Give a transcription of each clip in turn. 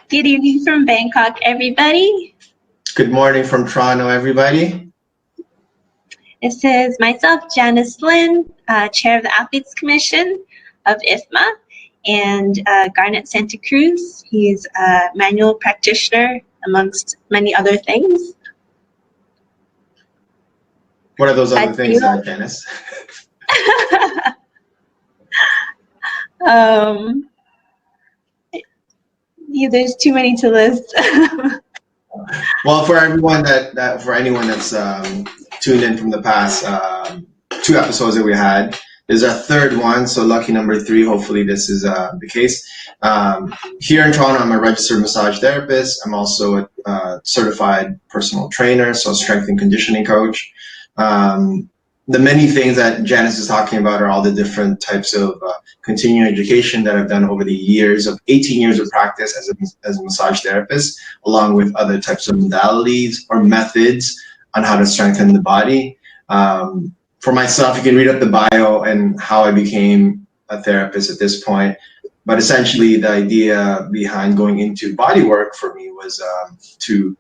Good evening from Bangkok, everybody. Good morning from Toronto, everybody. This is myself, Janice Lyn, Chair of the Athletes Commission of IFMA, and Garnet Santicruz. He's a manual practitioner, amongst many other things. What are those other things, Janice? Yeah, there's too many to list. Well, for everyone for anyone that's tuned in from the past 2 episodes that we had, this is our 3rd one, so lucky number 3. Hopefully this is the case. Here in Toronto, I'm a registered massage therapist. I'm also a certified personal trainer, so strength and conditioning coach. The many things that Janice is talking about are all the different types of continuing education that I've done over the years of 18 years of practice as a massage therapist, along with other types of modalities or methods on how to strengthen the body. For myself, you can read up the bio and how I became a therapist at this point. But essentially, the idea behind going into body work for me was to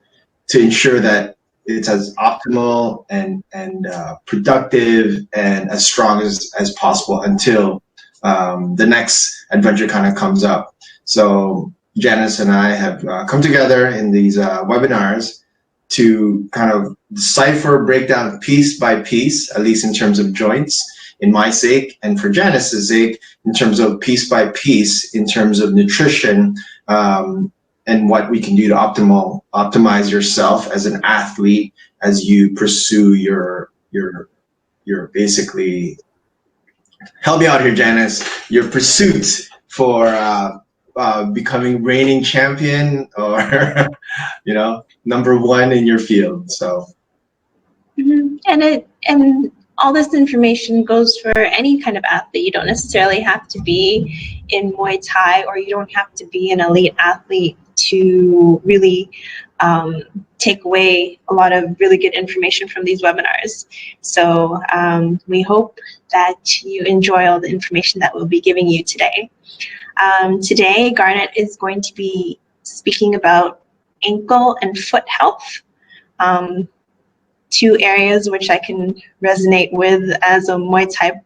ensure that it's as optimal and productive and as strong as possible until the next adventure kind of comes up. So Janice and I have come together in these webinars to kind of decipher, break down piece by piece, at least in terms of joints, in my sake, and for Janice's sake, in terms of piece by piece, in terms of nutrition, and what we can do to optimize yourself as an athlete as you pursue your basically, help me out here, Janice, your pursuit for becoming reigning champion or number 1 in your field. So and all this information goes for any kind of athlete. You don't necessarily have to be in Muay Thai, or you don't have to be an elite athlete to really take away a lot of really good information from these webinars. So we hope that you enjoy all the information that we'll be giving you today. Today, Garnet is going to be speaking about ankle and foot health, 2 areas which I can resonate with as a Muay Thai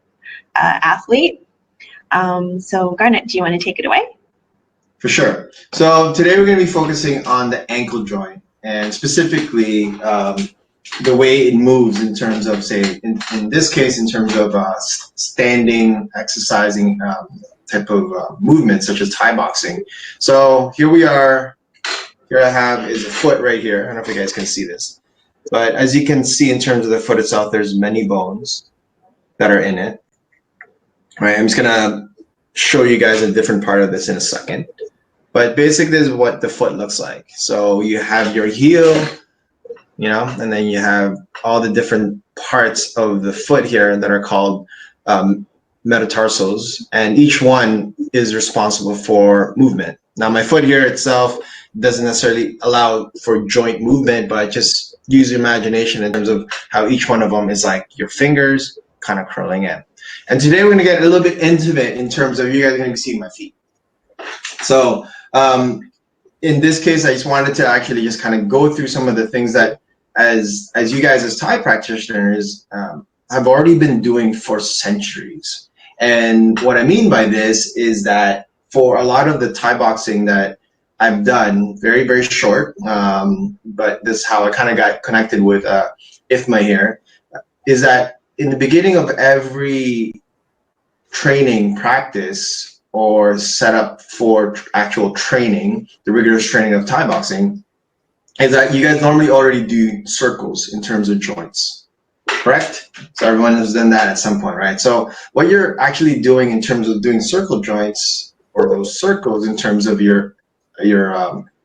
athlete. So Garnet, do you want to take it away? For sure. So today we're going to be focusing on the ankle joint, and specifically the way it moves in terms of, say, in this case, in terms of standing, exercising type of movement, such as Thai boxing. So here we are. Here I have is a foot right here. I don't know if you guys can see this. But as you can see in terms of the foot itself, there's many bones that are in it. All right, I'm just going to show you guys a different part of this in a second. But basically, this is what the foot looks like. So you have your heel, and then you have all the different parts of the foot here that are called metatarsals, and each one is responsible for movement. Now, my foot here itself doesn't necessarily allow for joint movement, but just use your imagination in terms of how each one of them is like your fingers kind of curling in. And today we're going to get a little bit intimate in terms of, you guys are going to see my feet. So in this case, I just wanted to actually just kind of go through some of the things that as you guys as Thai practitioners have already been doing for centuries. And what I mean by this is that for a lot of the Thai boxing that I've done, very, very short, but this is how I kind of got connected with IFMA here, is that in the beginning of every training practice or set up for actual training, the rigorous training of Thai boxing, is that you guys normally already do circles in terms of joints, correct? So everyone has done that at some point, right? So what you're actually doing in terms of doing circle joints, or those circles in terms of your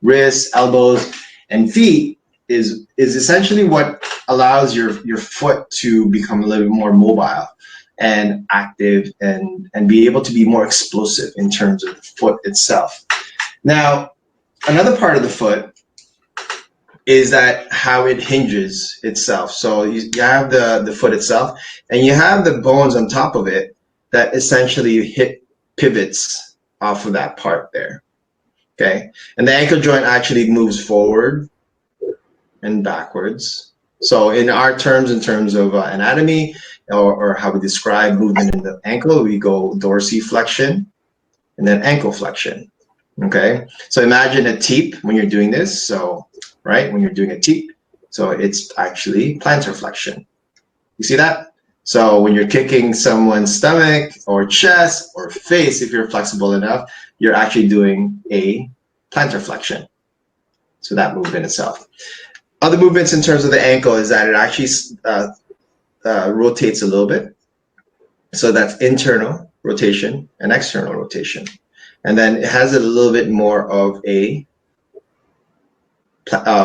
wrists, elbows, and feet, is essentially what allows your foot to become a little bit more mobile and active and be able to be more explosive in terms of the foot itself. Now, another part of the foot is that how it hinges itself. So you have the foot itself, and you have the bones on top of it that essentially hit pivots off of that part there. okay? And the ankle joint actually moves forward and backwards. So in our terms, in terms of anatomy or how we describe movement in the ankle, we go dorsiflexion and then ankle flexion, okay? So imagine a teep when you're doing this. So, right, when you're doing a teep, so it's actually plantar flexion. You see that? So when you're kicking someone's stomach or chest or face, if you're flexible enough, you're actually doing a plantar flexion. So that movement itself. Other movements in terms of the ankle is that it actually rotates a little bit. So that's internal rotation and external rotation. And then it has a little bit more of a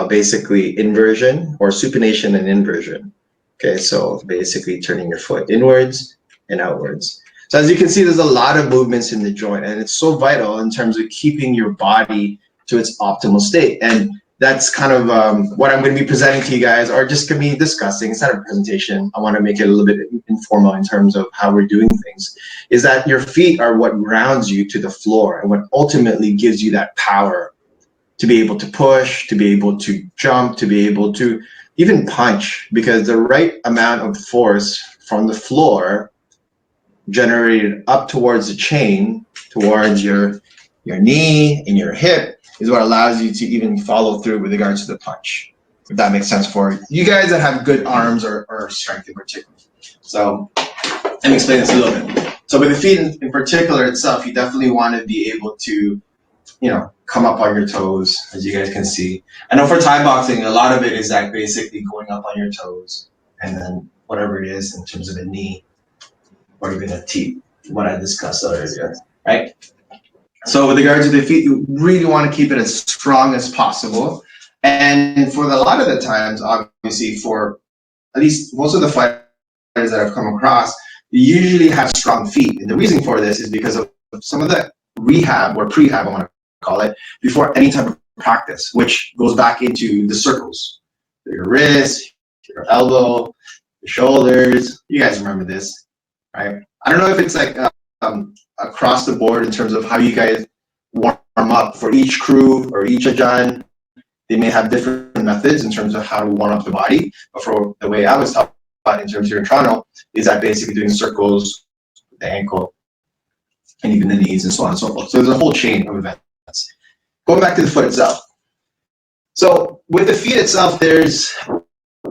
basically inversion or supination and inversion. Okay, so basically turning your foot inwards and outwards. So as you can see, there's a lot of movements in the joint, and it's so vital in terms of keeping your body to its optimal state. And that's kind of what I'm going to be presenting to you guys, or just going to be discussing. It's not a presentation. I want to make it a little bit informal in terms of how we're doing things, is that your feet are what grounds you to the floor and what ultimately gives you that power to be able to push, to be able to jump, to be able to even punch, because the right amount of force from the floor generated up towards the chain, towards your knee and your hip, is what allows you to even follow through with regards to the punch, if that makes sense for you guys that have good arms or strength in particular. So let me explain this a little bit. So with the feet in particular itself, you definitely want to be able to, you know, come up on your toes, as you guys can see. I know for Thai boxing, a lot of it is like basically going up on your toes, and then whatever it is in terms of a knee or even a teep, what I discussed earlier, right? So with regards to the feet, you really want to keep it as strong as possible. And for a lot of the times, obviously, for at least most of the fighters that I've come across, you usually have strong feet. And the reason for this is because of some of the rehab or prehab, I want to call it, before any type of practice, which goes back into the circles. Your wrist, your elbow, your shoulders. You guys remember this, right? I don't know if it's like across the board in terms of how you guys warm up for each crew or each ajan. They may have different methods in terms of how to warm up the body, but for the way I was taught in terms here in Toronto is that basically doing circles, the ankle, and even the knees and so on and so forth. So there's a whole chain of events. Going back to the foot itself. So with the feet itself, there's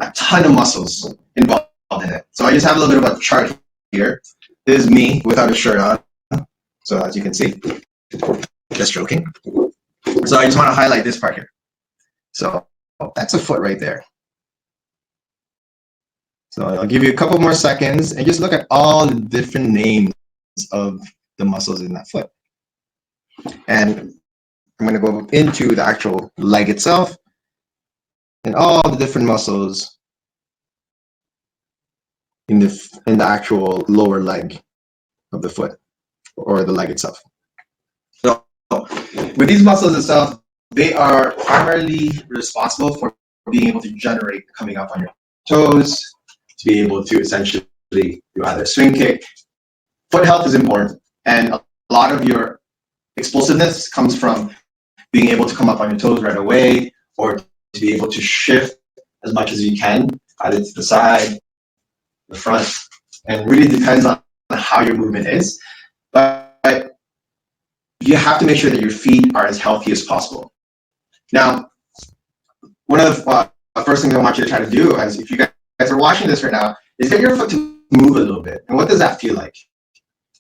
a ton of muscles involved in it. So I just have a little bit of a chart here. This is me without a shirt on. So as you can see, just joking. So I just want to highlight this part here. So that's a foot right there. So I'll give you a couple more seconds and just look at all the different names of the muscles in that foot. And I'm going to go into the actual leg itself and all the different muscles in the actual lower leg of the foot or the leg itself. So with these muscles itself, they are primarily responsible for being able to generate coming up on your toes, to be able to essentially do either swing kick. Foot health is important, and a lot of your explosiveness comes from being able to come up on your toes right away, or to be able to shift as much as you can, either to the side, the front, and really depends on how your movement is. But you have to make sure that your feet are as healthy as possible. Now, one of the first things I want you to try to do, as if you guys are watching this right now, is get your foot to move a little bit. And what does that feel like?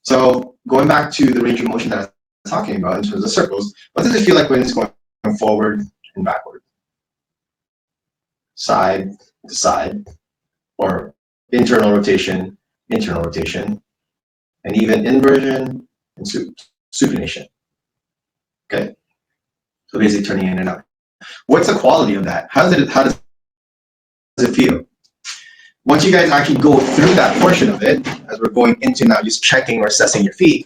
So going back to the range of motion that I was talking about in terms of circles, what does it feel like when it's going forward and backward? Side to side, or internal rotation, and even inversion and supination. Okay? So basically turning in and out. What's the quality of that? How does it feel? Once you guys actually go through that portion of it, as we're going into now just checking or assessing your feet,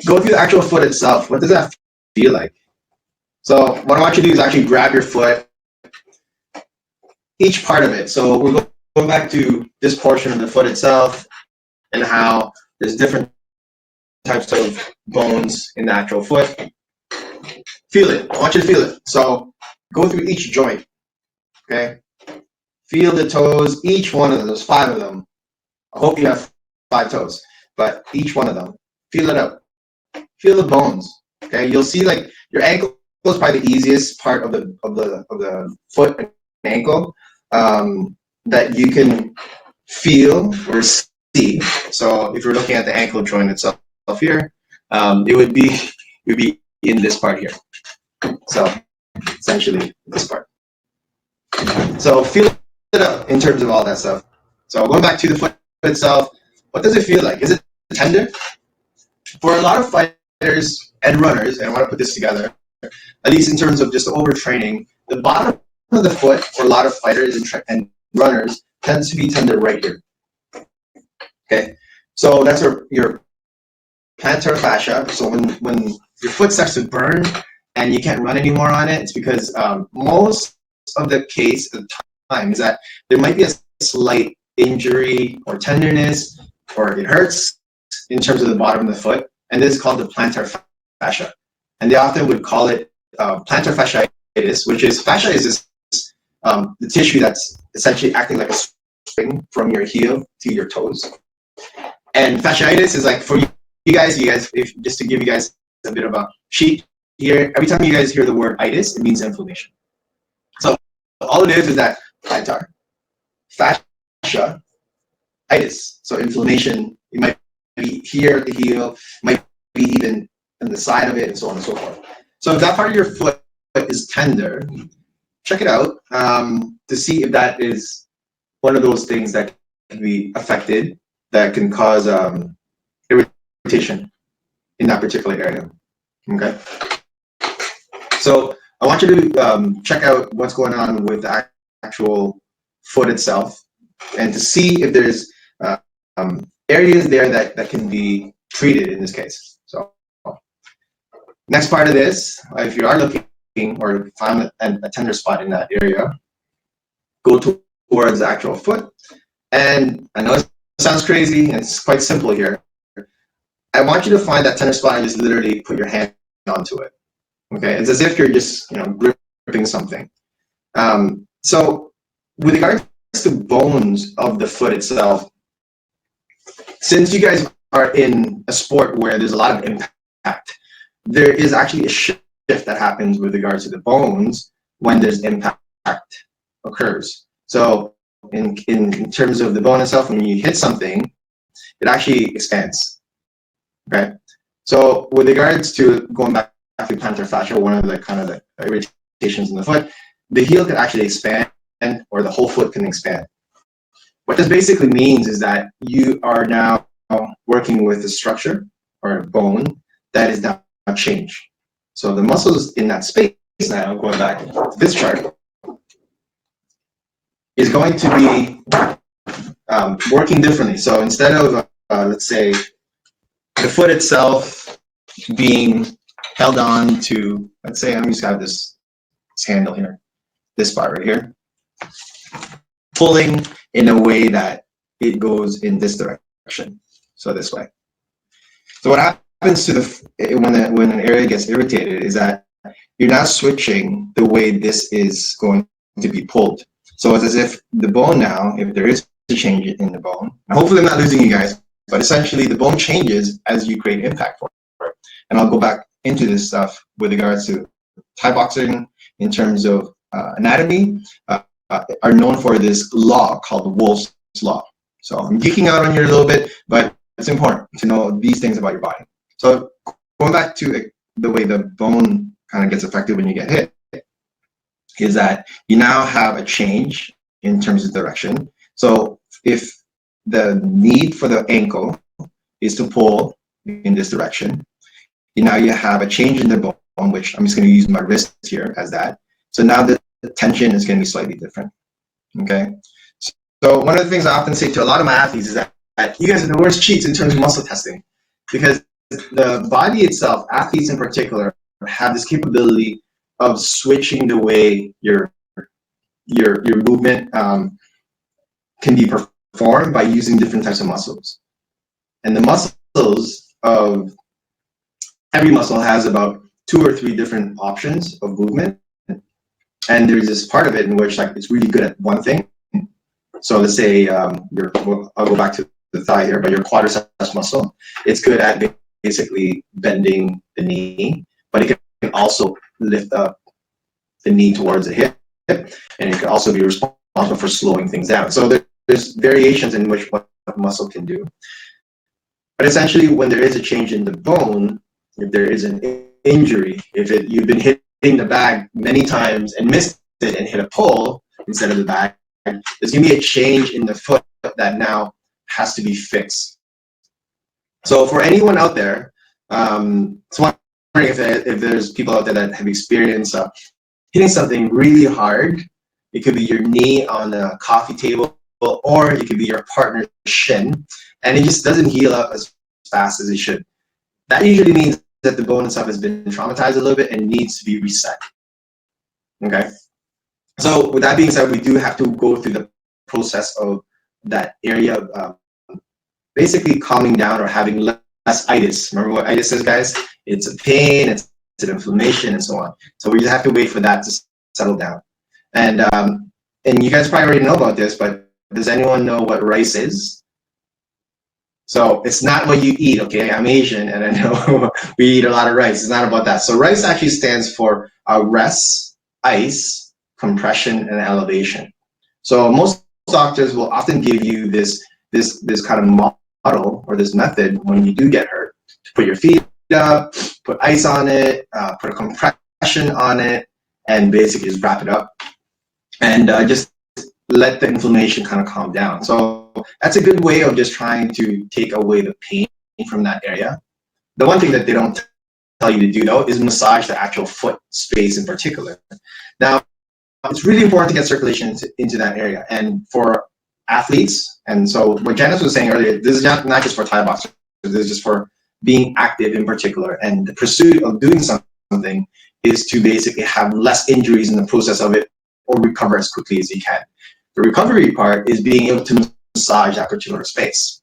go through the actual foot itself. What does that feel like? So what I want you to do is actually grab your foot, each part of it. So we're going back to this portion of the foot itself and how there's different types of bones in the actual foot. feel it. I want you to feel it. So go through each joint, okay? Feel the toes, each one of them. There's 5 of them. I hope you have 5 toes, but each one of them. Feel it out. Feel the bones, okay? You'll see like your ankle is probably the easiest part of the foot and ankle that you can feel or see. So if you're looking at the ankle joint itself here, it would be in this part here. So essentially this part. So feel it up in terms of all that stuff. So going back to the foot itself, what does it feel like? Is it tender? For a lot of fighters and runners, and I want to put this together, at least in terms of just overtraining, the bottom of the foot for a lot of fighters and runners tends to be tender right here. Okay, so that's your plantar fascia. So when your foot starts to burn and you can't run anymore on it, it's because most of the case of the time is that there might be a slight injury or tenderness, or it hurts in terms of the bottom of the foot, and this is called the plantar fascia. And they often would call it plantar fasciitis, which is fascia is this the tissue that's essentially acting like a spring from your heel to your toes. And fasciitis is like, for you guys, if just to give you guys a bit of a sheet here, every time you guys hear the word itis, it means inflammation. So all it is that plantar fascia itis. So inflammation, it might be here at the heel, might be even on the side of it, and so on and so forth. So if that part of your foot is tender, check it out to see if that is one of those things that can be affected, that can cause irritation in that particular area. Okay. So I want you to check out what's going on with the actual foot itself, and to see if there's areas there that can be treated in this case. So next part of this, if you are looking or find a tender spot in that area, go towards the actual foot. And I know it sounds crazy, and it's quite simple here. I want you to find that tender spot and just literally put your hand onto it. Okay, it's as if you're just gripping something. So with regards to bones of the foot itself, since you guys are in a sport where there's a lot of impact, there is actually a shift that happens with regards to the bones when there's impact occurs. So in terms of the bone itself, when you hit something, it actually expands. Okay, so with regards to going back to plantar fascia, one of the kind of the irritations in the foot, the heel can actually expand, or the whole foot can expand. What this basically means is that you are now working with a structure or a bone that is now changed. So the muscles in that space now, going back to this chart, is going to be working differently. So instead of, let's say, the foot itself being held on to, let's say I'm just gonna have this handle here, this part right here, pulling in a way that it goes in this direction, so this way. So what happens to when an area gets irritated is that you're now switching the way this is going to be pulled. So it's as if the bone now, if there is a change in the bone, hopefully I'm not losing you guys, but essentially the bone changes as you create impact for it. And I'll go back into this stuff with regards to Thai boxing in terms of anatomy, are known for this law called Wolff's Law. So I'm geeking out on here a little bit, but it's important to know these things about your body. So going back to the way the bone kind of gets affected when you get hit, is that you now have a change in terms of direction. So if the need for the ankle is to pull in this direction, now you have a change in the bone, which I'm just going to use my wrist here as that. So now the tension is going to be slightly different. Okay. So one of the things I often say to a lot of my athletes is that you guys are the worst cheats in terms of muscle testing, because the body itself, athletes in particular, have this capability of switching the way your movement can be performed by using different types of muscles. And the muscles of every muscle has about 2 or 3 different options of movement, and there's this part of it in which like it's really good at one thing. So let's say I'll go back to the thigh here, but your quadriceps muscle, it's good at basically bending the knee, but it can also lift up the knee towards the hip, and it can also be responsible for slowing things down. So there's variations in which what muscle can do. But essentially, when there is a change in the bone, if there is an injury, if you've been hitting the bag many times and missed it and hit a pole instead of the bag, there's going to be a change in the foot that now has to be fixed. So for anyone out there, so I'm wondering if there's people out there that have experienced hitting something really hard. It could be your knee on a coffee table, or it could be your partner's shin, and it just doesn't heal up as fast as it should. That usually means that the bone itself has been traumatized a little bit and needs to be reset. Okay. So with that being said, we do have to go through the process of that area of basically calming down or having less itis. Remember what itis is, guys? It's a pain, it's an inflammation, and so on. So we just have to wait for that to settle down. And you guys probably already know about this, but does anyone know what rice is? So it's not what you eat, okay? I'm Asian, and I know we eat a lot of rice. It's not about that. So rice actually stands for rest, ice, compression, and elevation. So most doctors will often give you this kind of model or this method when you do get hurt, to put your feet up, put ice on it, put a compression on it, and basically just wrap it up, and just let the inflammation kind of calm down. So that's a good way of just trying to take away the pain from that area. The one thing that they don't tell you to do though is massage the actual foot space in particular. Now, it's really important to get circulation into that area. And for athletes, and so what Janice was saying earlier, this is not just for Thai boxers, this is just for being active in particular. And the pursuit of doing something is to basically have less injuries in the process of it, or recover as quickly as you can. The recovery part is being able to massage that particular space.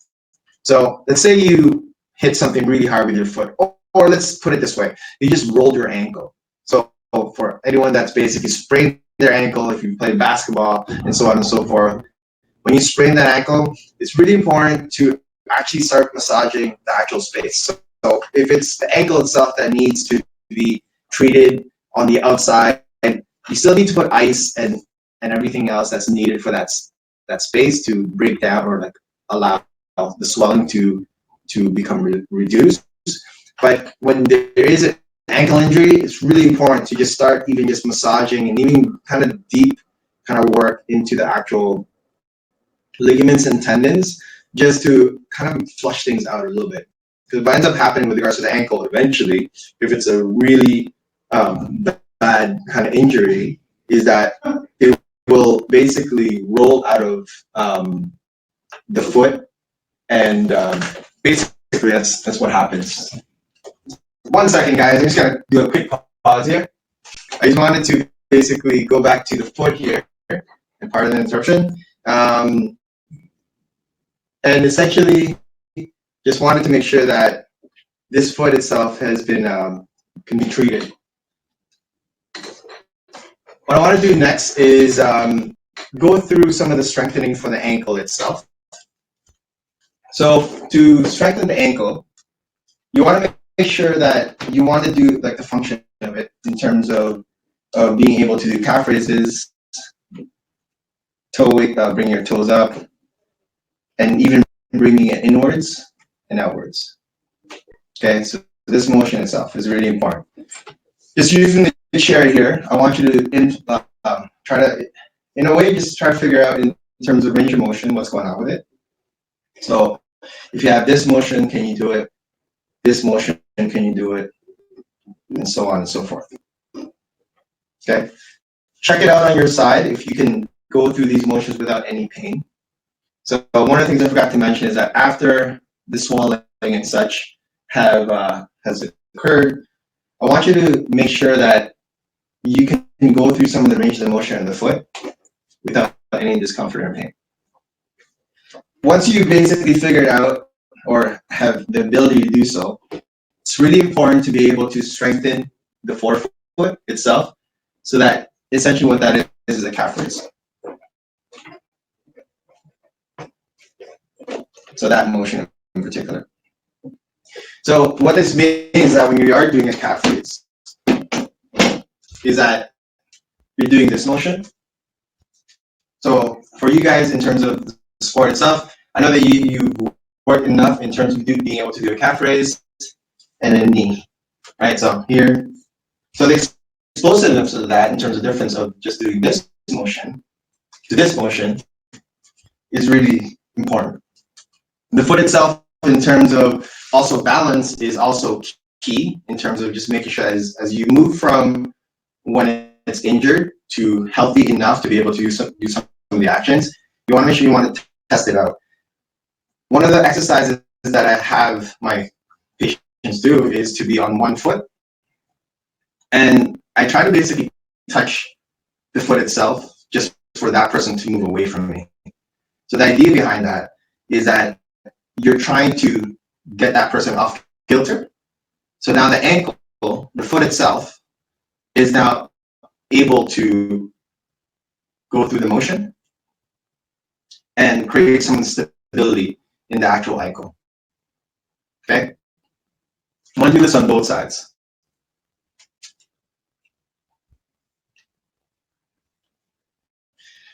So let's say you hit something really hard with your foot, or let's put it this way, you just rolled your ankle. So for anyone that's basically sprained their ankle, if you play basketball and so on and so forth, when you sprain that ankle, it's really important to actually start massaging the actual space. So if it's the ankle itself that needs to be treated on the outside, you still need to put ice and everything else that's needed for that space to break down, or like allow the swelling to become reduced. But when there is an ankle injury, it's really important to just start even just massaging and even kind of deep kind of work into the actual ligaments and tendons, just to kind of flush things out a little bit. Because what ends up happening with regards to the ankle eventually, if it's a really bad kind of injury, is that it will basically roll out of the foot, and basically that's what happens. 1 second, guys, I'm just gonna do a quick pause here. I just wanted to basically go back to the foot here and part of the interruption, and essentially just wanted to make sure that this foot itself has been can be treated. What I want to do next is go through some of the strengthening for the ankle itself. So to strengthen the ankle, you want to make sure that you want to do like the function of it in terms of being able to do calf raises, bring your toes up, and even bringing it inwards and outwards. Okay, so this motion itself is really important. Just using the chair here, I want you to try to, in a way, just try to figure out in terms of range of motion what's going on with it. So if you have this motion, can you do it? This motion, can you do it? And so on and so forth. Okay, check it out on your side if you can go through these motions without any pain. So one of the things I forgot to mention is that after the swelling and such has occurred, I want you to make sure that you can go through some of the ranges of motion in the foot without any discomfort or pain. Once you basically figure it out or have the ability to do so, it's really important to be able to strengthen the forefoot itself. So that essentially what that is a calf raise. So that motion in particular. So what this means is that when you are doing a calf raise, is that you're doing this motion. So for you guys, in terms of the sport itself, I know that you work enough in terms of being able to do a calf raise and then knee, right? So here, so the explosiveness of that in terms of difference of just doing this motion to this motion is really important. The foot itself, in terms of also balance, is also key in terms of just making sure as you move from when it's injured to healthy enough to be able to do some of the actions, you want to make sure you want to test it out. One of the exercises that I have my patients do is to be on one foot, and I try to basically touch the foot itself just for that person to move away from me. So the idea behind that is that you're trying to get that person off kilter. So now the ankle, the foot itself, is now able to go through the motion and create some stability in the actual ankle. Okay? I want to do this on both sides.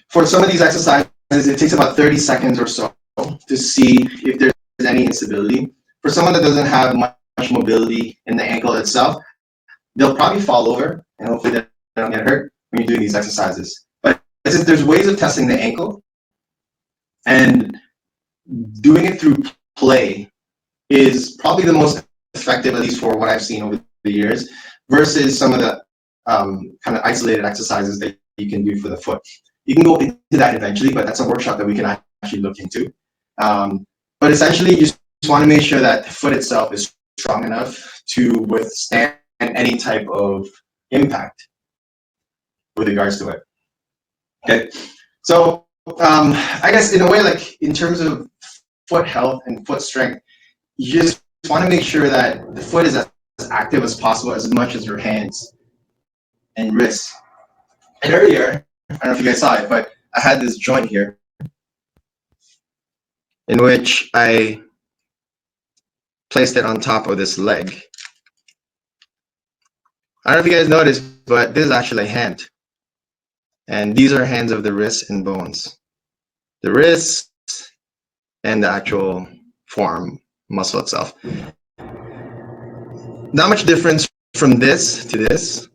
For some of these exercises, it takes about 30 seconds or so to see if there's any instability. For someone that doesn't have much mobility in the ankle itself, they'll probably fall over, and hopefully they don't get hurt when you're doing these exercises. But since there's ways of testing the ankle, and doing it through play is probably the most effective, at least for what I've seen over the years, versus some of the kind of isolated exercises that you can do for the foot. You can go into that eventually, but that's a workshop that we can actually look into. But essentially, you just want to make sure that the foot itself is strong enough to withstand any type of impact with regards to it. Okay, so I guess in a way, like in terms of foot health and foot strength, you just want to make sure that the foot is as active as possible, as much as your hands and wrists. And earlier, I don't know if you guys saw it, but I had this joint here in which I placed it on top of this leg. I don't know if you guys noticed, but this is actually a hand. And these are hands of the wrists and bones. The wrists and the actual forearm muscle itself. Not much difference from this to this.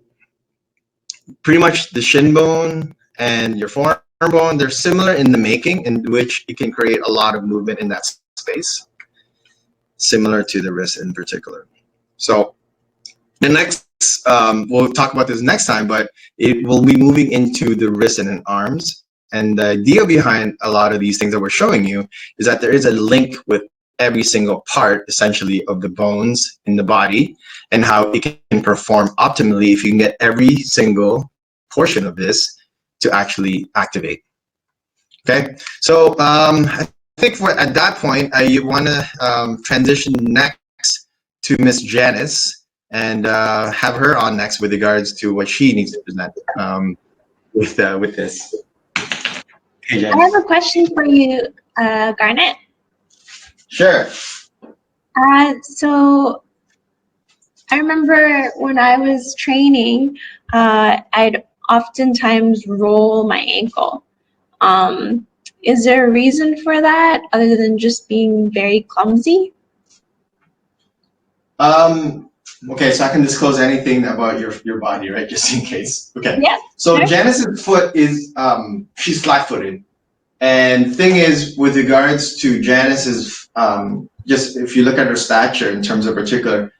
Pretty much the shin bone and your forearm bone, they're similar in the making, in which you can create a lot of movement in that space, similar to the wrist in particular. So the next, we'll talk about this next time, but it will be moving into the wrists and arms. And the idea behind a lot of these things that we're showing you is that there is a link with every single part, essentially, of the bones in the body, and how it can perform optimally if you can get every single portion of this to actually activate. Okay, so I think at that point, I want to transition next to Miss Janice and have her on next with regards to what she needs to present with this. Hey, Janice. I have a question for you, Garnet. Sure. So I remember when I was training, I'd oftentimes roll my ankle. Is there a reason for that other than just being very clumsy? Okay, so I can disclose anything about your body, right? Just in case. Okay. Yeah. So sure. Janice's foot is she's flat-footed, and thing is, with regards to Janice's just if you look at her stature in terms of particular,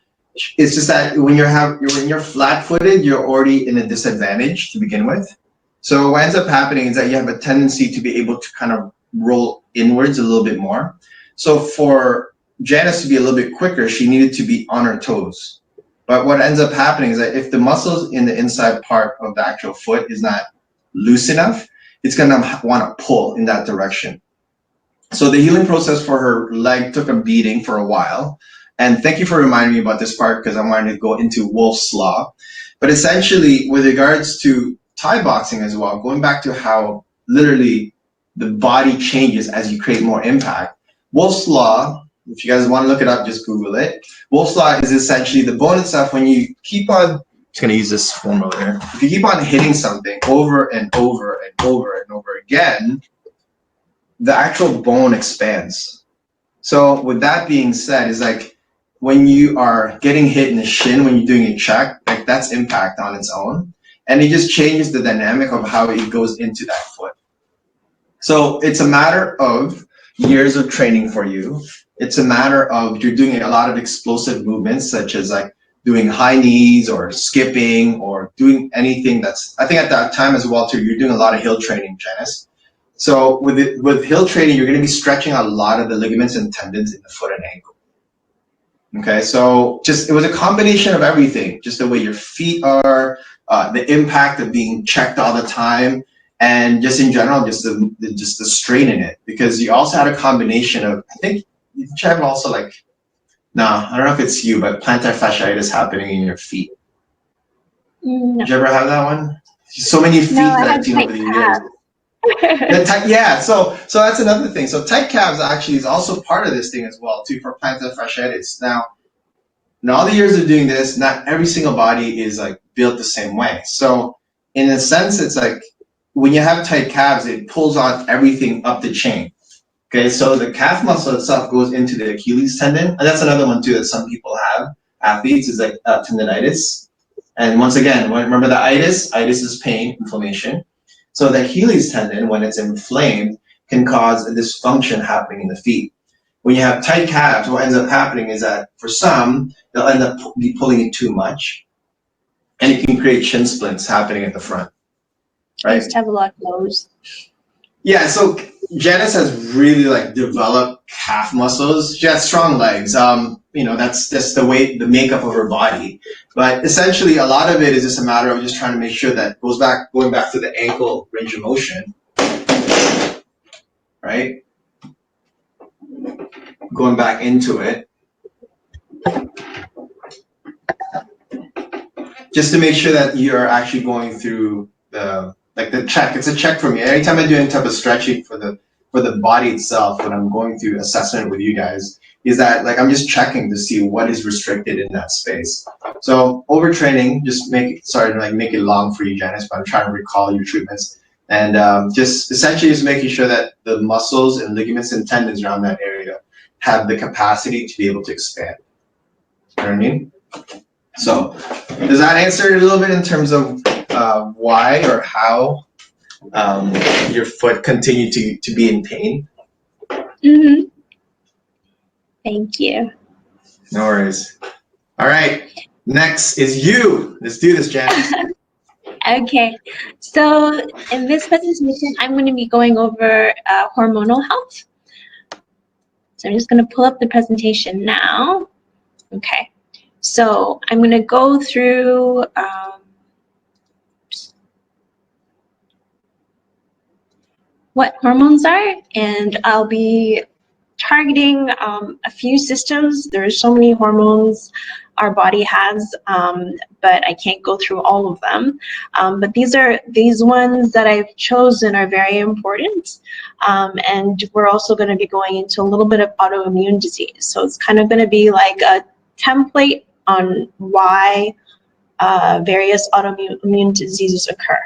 it's just that when you're flat-footed, you're already in a disadvantage to begin with. So what ends up happening is that you have a tendency to be able to kind of roll inwards a little bit more. So for Janice to be a little bit quicker, she needed to be on her toes. But what ends up happening is that if the muscles in the inside part of the actual foot is not loose enough, it's going to want to pull in that direction. So the healing process for her leg took a beating for a while. And thank you for reminding me about this part, because I wanted to go into Wolff's Law. But essentially, with regards to Thai boxing as well, going back to how literally the body changes as you create more impact. Wolff's Law, if you guys want to look it up, just Google it. Wolff's Law is essentially the bone itself. When you keep on, just going to use this formula here. If you keep on hitting something over and over and over and over again, the actual bone expands. So with that being said, is like when you are getting hit in the shin when you're doing a check, like that's impact on its own. And it just changes the dynamic of how it goes into that foot. So it's a matter of years of training for you. It's a matter of you're doing a lot of explosive movements, such as like doing high knees or skipping or doing anything that's, I think at that time as well too, you're doing a lot of hill training, Janice. So with hill training, you're going to be stretching a lot of the ligaments and tendons in the foot and ankle. Okay, so just it was a combination of everything, just the way your feet are, the impact of being checked all the time, and just in general, just the strain in it. Because you also had a combination of, I think you have also like, no, I don't know if it's you, but plantar fasciitis happening in your feet. No. Did you ever have that one? So many feet that I've seen over the years. Yeah, so that's another thing. So tight calves actually is also part of this thing as well too for plantar fasciitis. Now, in all the years of doing this, not every single body is like built the same way. So in a sense, it's like when you have tight calves, it pulls on everything up the chain. Okay, so the calf muscle itself goes into the Achilles tendon, and that's another one too that some people have, athletes, is like tendonitis. And once again, remember the itis is pain, inflammation. So the Achilles tendon, when it's inflamed, can cause a dysfunction happening in the feet. When you have tight calves, what ends up happening is that for some, they'll end up pulling it too much, and it can create shin splints happening at the front. Right? I used to have a lot of those. Yeah, so Janice has really like developed calf muscles. She has strong legs. You know, that's the way, the makeup of her body. But essentially, a lot of it is just a matter of just trying to make sure that going back to the ankle range of motion, right? Going back into it, just to make sure that you're actually going through the check. It's a check for me. Every time I do any type of stretching for the body itself, when I'm going through assessment with you guys, is that like I'm just checking to see what is restricted in that space. So overtraining, just make it long for you, Janice, but I'm trying to recall your treatments. And just essentially just making sure that the muscles and ligaments and tendons around that area have the capacity to be able to expand. You know what I mean? So does that answer it a little bit in terms of why or how your foot continued to be in pain? Mm-hmm. Thank you. No worries. All right, next is you. Let's do this, Janice. Okay, so in this presentation, I'm going to be going over hormonal health. So I'm just going to pull up the presentation now. Okay, so I'm going to go through what hormones are, and I'll be targeting a few systems. There's so many hormones our body has, but I can't go through all of them. But these ones that I've chosen are very important. And we're also going to be going into a little bit of autoimmune disease. So it's kind of going to be like a template on why various autoimmune diseases occur.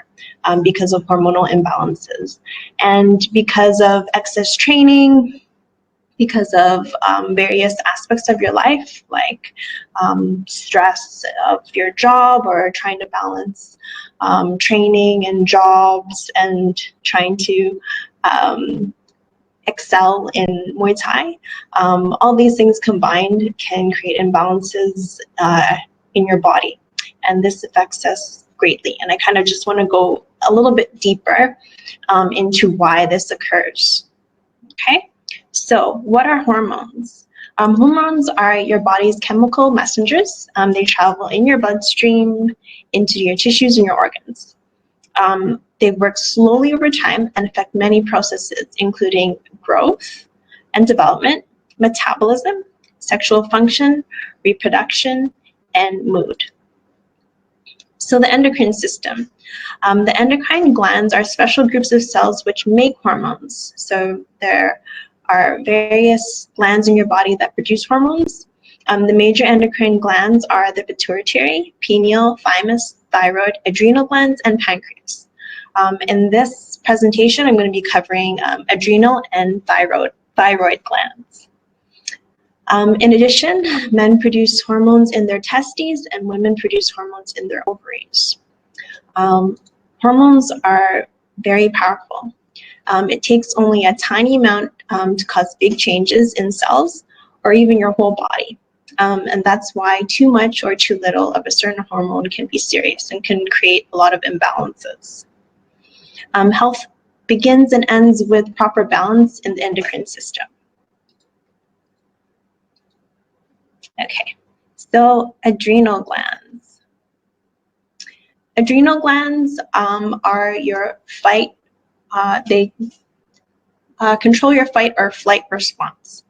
Because of hormonal imbalances and because of excess training, because of various aspects of your life, like stress of your job or trying to balance training and jobs and trying to excel in Muay Thai. All these things combined can create imbalances in your body, and this affects us greatly. And I kind of just want to go a little bit deeper into why this occurs. Okay, so what are hormones? Hormones are your body's chemical messengers. They travel in your bloodstream, into your tissues and your organs. They work slowly over time and affect many processes, including growth and development, metabolism, sexual function, reproduction, and mood. So the endocrine system. The endocrine glands are special groups of cells which make hormones. So there are various glands in your body that produce hormones. The major endocrine glands are the pituitary, pineal, thymus, thyroid, adrenal glands, and pancreas. In this presentation, I'm going to be covering adrenal and thyroid glands. In addition, men produce hormones in their testes and women produce hormones in their ovaries. Hormones are very powerful. It takes only a tiny amount to cause big changes in cells or even your whole body. And that's why too much or too little of a certain hormone can be serious and can create a lot of imbalances. Health begins and ends with proper balance in the endocrine system. Okay, so adrenal glands. Adrenal glands are your fight, they control your fight or flight response.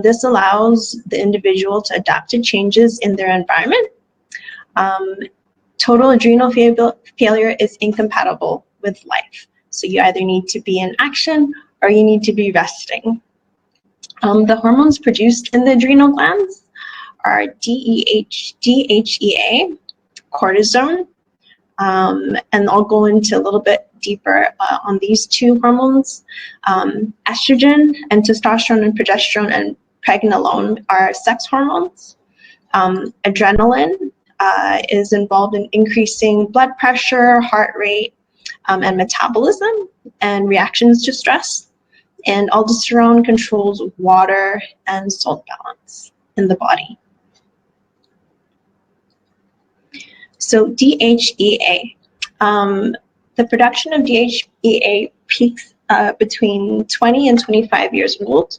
This allows the individual to adapt to changes in their environment. Total adrenal failure is incompatible with life. So you either need to be in action or you need to be resting. The hormones produced in the adrenal glands are DHEA, cortisone, and I'll go into a little bit deeper on these two hormones. Estrogen and testosterone and progesterone and pregnenolone are sex hormones. Adrenaline is involved in increasing blood pressure, heart rate, and metabolism and reactions to stress. And aldosterone controls water and salt balance in the body. So DHEA. The production of DHEA peaks between 20 and 25 years old.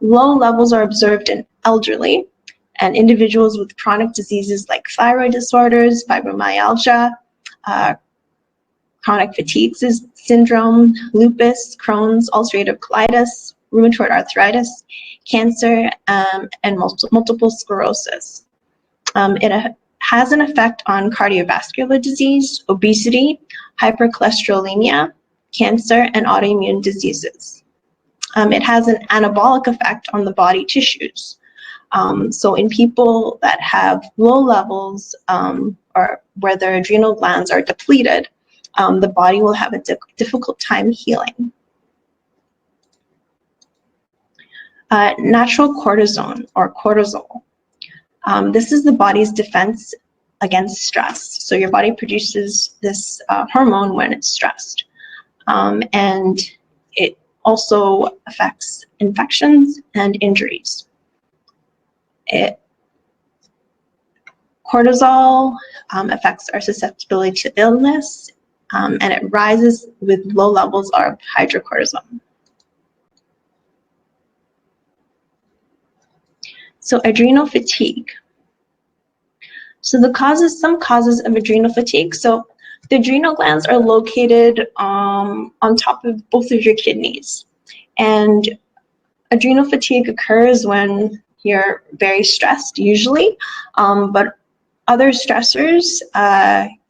Low levels are observed in elderly and individuals with chronic diseases like thyroid disorders, fibromyalgia, chronic fatigue syndrome, lupus, Crohn's, ulcerative colitis, rheumatoid arthritis, cancer, and multiple sclerosis. It has an effect on cardiovascular disease, obesity, hypercholesterolemia, cancer, and autoimmune diseases. It has an anabolic effect on the body tissues. So in people that have low levels or where their adrenal glands are depleted, the body will have a difficult time healing. Natural cortisone or cortisol. This is the body's defense against stress. So your body produces this hormone when it's stressed. And it also affects infections and injuries. Cortisol affects our susceptibility to illness, and it rises with low levels of hydrocortisone. So adrenal fatigue. So some causes of adrenal fatigue. So the adrenal glands are located on top of both of your kidneys. And adrenal fatigue occurs when you're very stressed, usually, but other stressors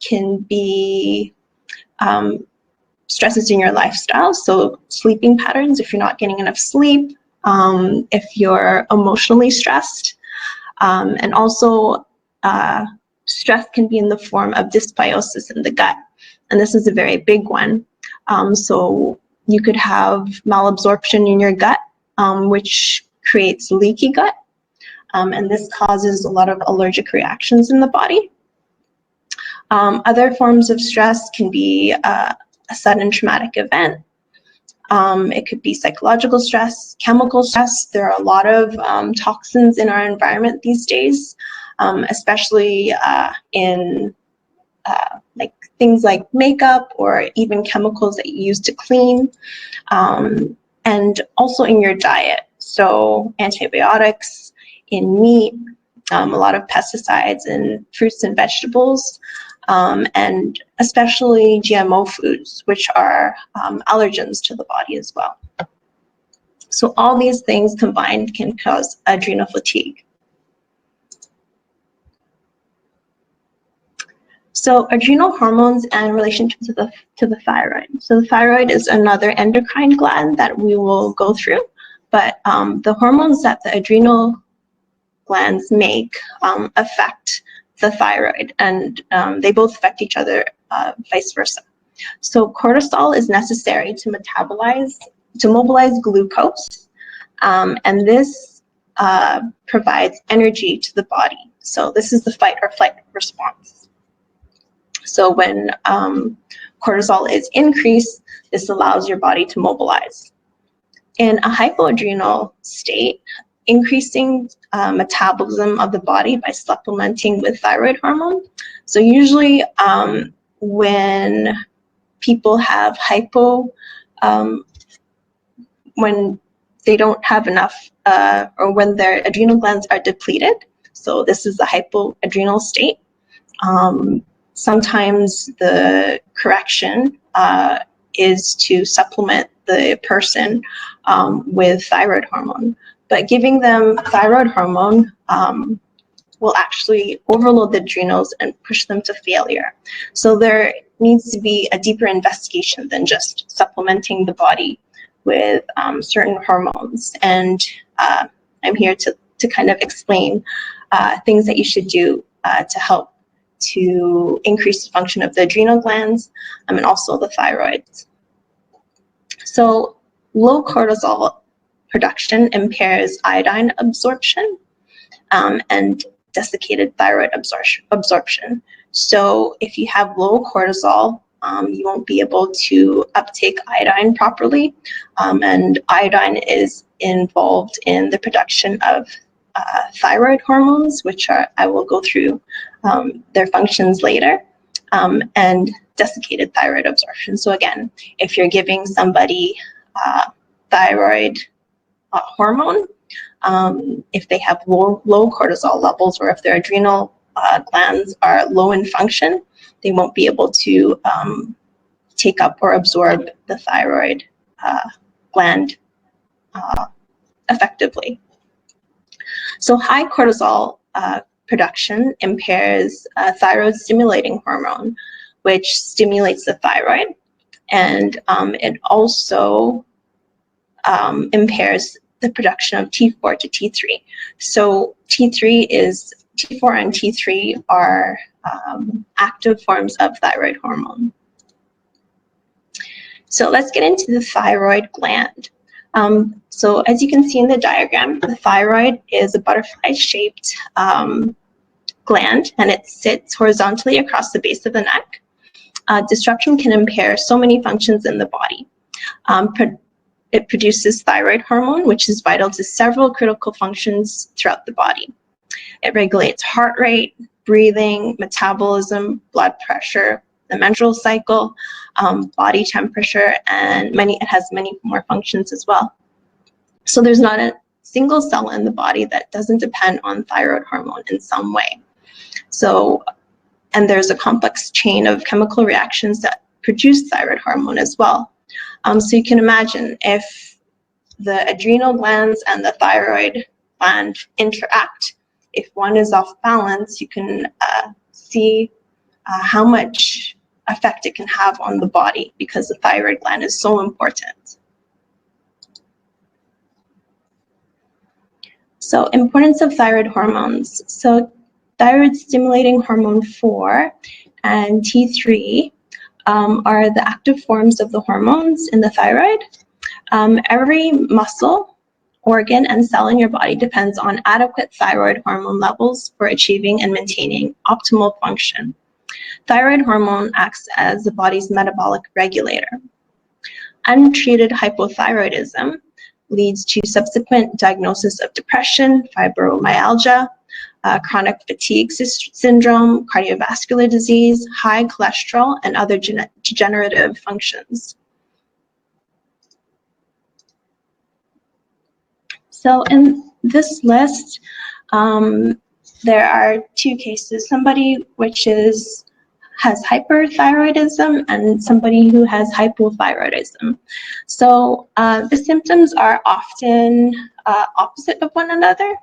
can be stresses in your lifestyle. So sleeping patterns, if you're not getting enough sleep, if you're emotionally stressed, and also stress can be in the form of dysbiosis in the gut, and this is a very big one. So you could have malabsorption in your gut, which creates leaky gut, and this causes a lot of allergic reactions in the body. Other forms of stress can be a sudden traumatic event. It could be psychological stress, chemical stress. There are a lot of toxins in our environment these days, especially in like things like makeup or even chemicals that you use to clean, and also in your diet. So antibiotics in meat, a lot of pesticides in fruits and vegetables, and especially GMO foods, which are allergens to the body as well. So all these things combined can cause adrenal fatigue. So adrenal hormones and relationship to the thyroid. So the thyroid is another endocrine gland that we will go through, but the hormones that the adrenal glands make affect the thyroid, and they both affect each other, vice versa. So cortisol is necessary to mobilize glucose, and this provides energy to the body. So this is the fight or flight response. So when cortisol is increased, this allows your body to mobilize. In a hypoadrenal state, increasing metabolism of the body by supplementing with thyroid hormone. So usually when people have when they don't have enough, or when their adrenal glands are depleted, so this is the hypoadrenal state, sometimes the correction is to supplement the person with thyroid hormone. But giving them thyroid hormone will actually overload the adrenals and push them to failure. So there needs to be a deeper investigation than just supplementing the body with certain hormones. And I'm here to kind of explain things that you should do to help to increase the function of the adrenal glands and also the thyroid. So low cortisol production impairs iodine absorption and desiccated thyroid absorption. So if you have low cortisol, you won't be able to uptake iodine properly, and iodine is involved in the production of thyroid hormones, which I will go through their functions later, and desiccated thyroid absorption. So again, if you're giving somebody thyroid hormone, if they have low cortisol levels, or if their adrenal glands are low in function, they won't be able to take up or absorb the thyroid gland effectively. So high cortisol production impairs thyroid stimulating hormone, which stimulates the thyroid, and it also impairs the production of T4 to T3. So T4 and T3 are active forms of thyroid hormone. So let's get into the thyroid gland. So as you can see in the diagram, the thyroid is a butterfly-shaped gland, and it sits horizontally across the base of the neck. Disruption can impair so many functions in the body. It produces thyroid hormone, which is vital to several critical functions throughout the body. It regulates heart rate, breathing, metabolism, blood pressure, the menstrual cycle, body temperature, and it has many more functions as well. So there's not a single cell in the body that doesn't depend on thyroid hormone in some way. So, and there's a complex chain of chemical reactions that produce thyroid hormone as well. So you can imagine if the adrenal glands and the thyroid gland interact, if one is off balance, you can see how much effect it can have on the body, because the thyroid gland is so important. So importance of thyroid hormones. So thyroid stimulating hormone 4 and T3 are the active forms of the hormones in the thyroid. Every muscle, organ, and cell in your body depends on adequate thyroid hormone levels for achieving and maintaining optimal function. Thyroid hormone acts as the body's metabolic regulator. Untreated hypothyroidism leads to subsequent diagnosis of depression, fibromyalgia, chronic fatigue syndrome, cardiovascular disease, high cholesterol, and other degenerative functions. So in this list, there are two cases: somebody which has hyperthyroidism and somebody who has hypothyroidism. So the symptoms are often opposite of one another.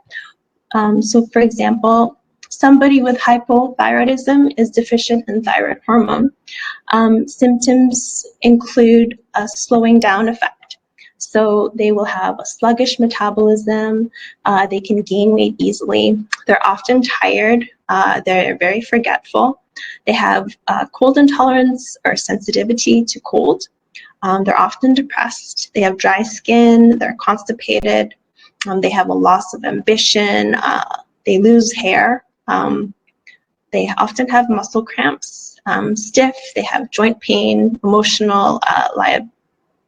So for example, Somebody with hypothyroidism is deficient in thyroid hormone. Symptoms include a slowing down effect. So they will have a sluggish metabolism, they can gain weight easily, they're often tired, they're very forgetful, they have cold intolerance or sensitivity to cold, they're often depressed, they have dry skin, they're constipated, they have a loss of ambition, they lose hair, they often have muscle cramps, stiff, they have joint pain, emotional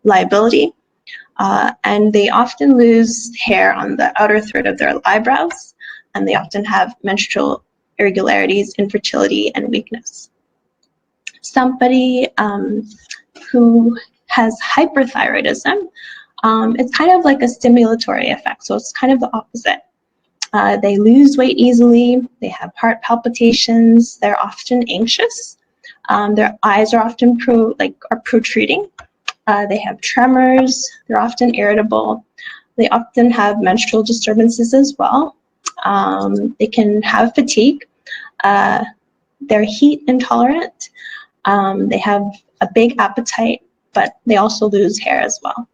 liability, and they often lose hair on the outer third of their eyebrows, and they often have menstrual irregularities, infertility, and weakness. Somebody who has hyperthyroidism, it's kind of like a stimulatory effect, so it's kind of the opposite. They lose weight easily, they have heart palpitations, they're often anxious, their eyes are often protruding, they have tremors, they're often irritable, they often have menstrual disturbances as well, they can have fatigue, they're heat intolerant, they have a big appetite, but they also lose hair as well.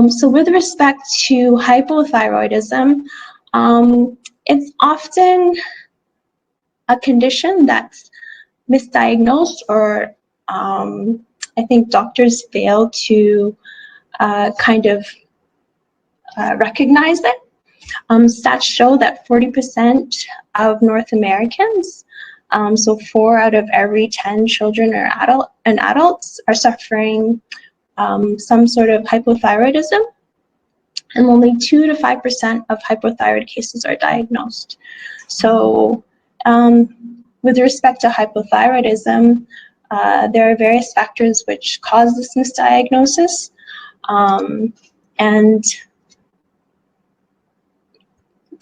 So with respect to hypothyroidism, it's often a condition that's misdiagnosed, or I think doctors fail to recognize it. Stats show that 40% of North Americans, so 4 out of every 10 children or adults are suffering some sort of hypothyroidism, and only 2 to 5% of hypothyroid cases are diagnosed. So with respect to hypothyroidism, there are various factors which cause this misdiagnosis, and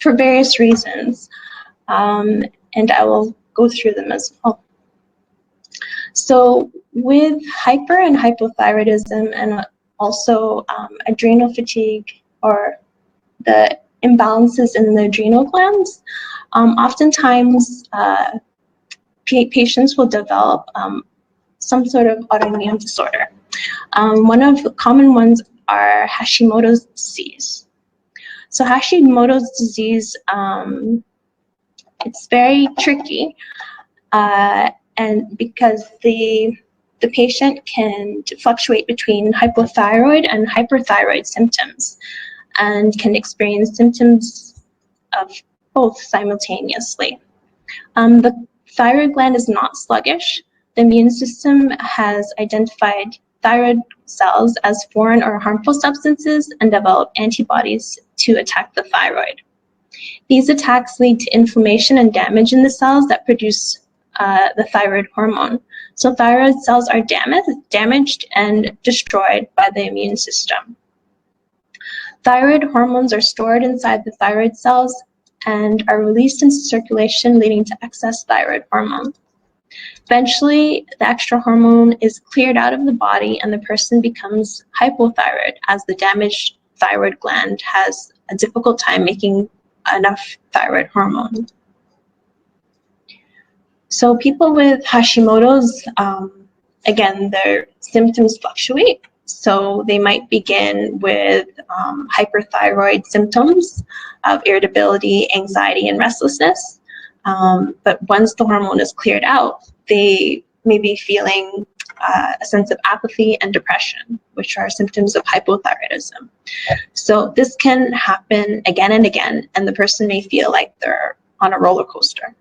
for various reasons, and I will go through them as well. So with hyper and hypothyroidism, and also adrenal fatigue, or the imbalances in the adrenal glands, oftentimes patients will develop some sort of autoimmune disorder. One of the common ones are Hashimoto's disease. So Hashimoto's disease, it's very tricky, and because the patient can fluctuate between hypothyroid and hyperthyroid symptoms, and can experience symptoms of both simultaneously. The thyroid gland is not sluggish. The immune system has identified thyroid cells as foreign or harmful substances and develop antibodies to attack the thyroid. These attacks lead to inflammation and damage in the cells that produce the thyroid hormone. So thyroid cells are damaged and destroyed by the immune system. Thyroid hormones are stored inside the thyroid cells and are released into circulation, leading to excess thyroid hormone. Eventually, the extra hormone is cleared out of the body and the person becomes hypothyroid, as the damaged thyroid gland has a difficult time making enough thyroid hormone. So people with Hashimoto's, again, their symptoms fluctuate. So they might begin with hyperthyroid symptoms of irritability, anxiety, and restlessness. But once the hormone is cleared out, they may be feeling a sense of apathy and depression, which are symptoms of hypothyroidism. So this can happen again and again, and the person may feel like they're on a roller coaster.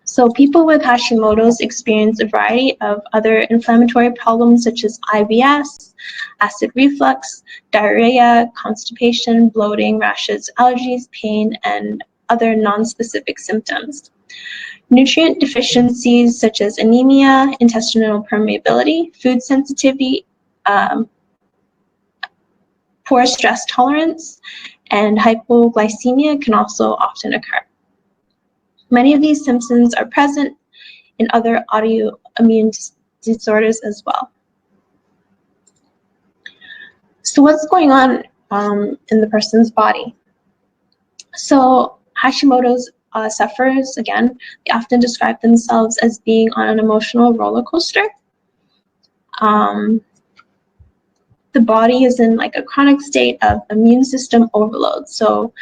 So people with Hashimoto's experience a variety of other inflammatory problems such as IBS, acid reflux, diarrhea, constipation, bloating, rashes, allergies, pain, and other non-specific symptoms. Nutrient deficiencies such as anemia, intestinal permeability, food sensitivity, poor stress tolerance, and hypoglycemia can also often occur. Many of these symptoms are present in other autoimmune disorders as well. So what's going on in the person's body? So Hashimoto's sufferers, again, they often describe themselves as being on an emotional roller coaster. The body is in like a chronic state of immune system overload. So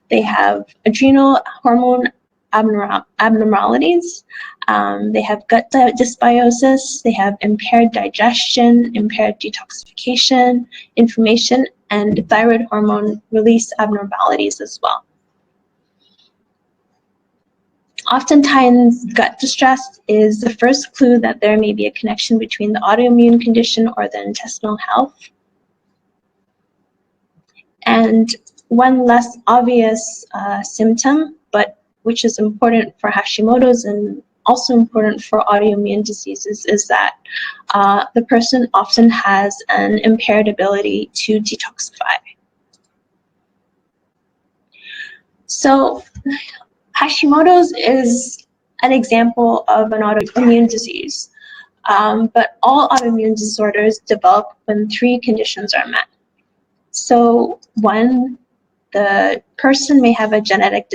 they have adrenal hormone abnormalities, they have gut dysbiosis, they have impaired digestion, impaired detoxification, inflammation, and thyroid hormone release abnormalities as well. Oftentimes, gut distress is the first clue that there may be a connection between the autoimmune condition or the intestinal health. And one less obvious symptom, but which is important for Hashimoto's and also important for autoimmune diseases, is that the person often has an impaired ability to detoxify. So Hashimoto's is an example of an autoimmune disease, but all autoimmune disorders develop when three conditions are met. So one, the person may have a genetic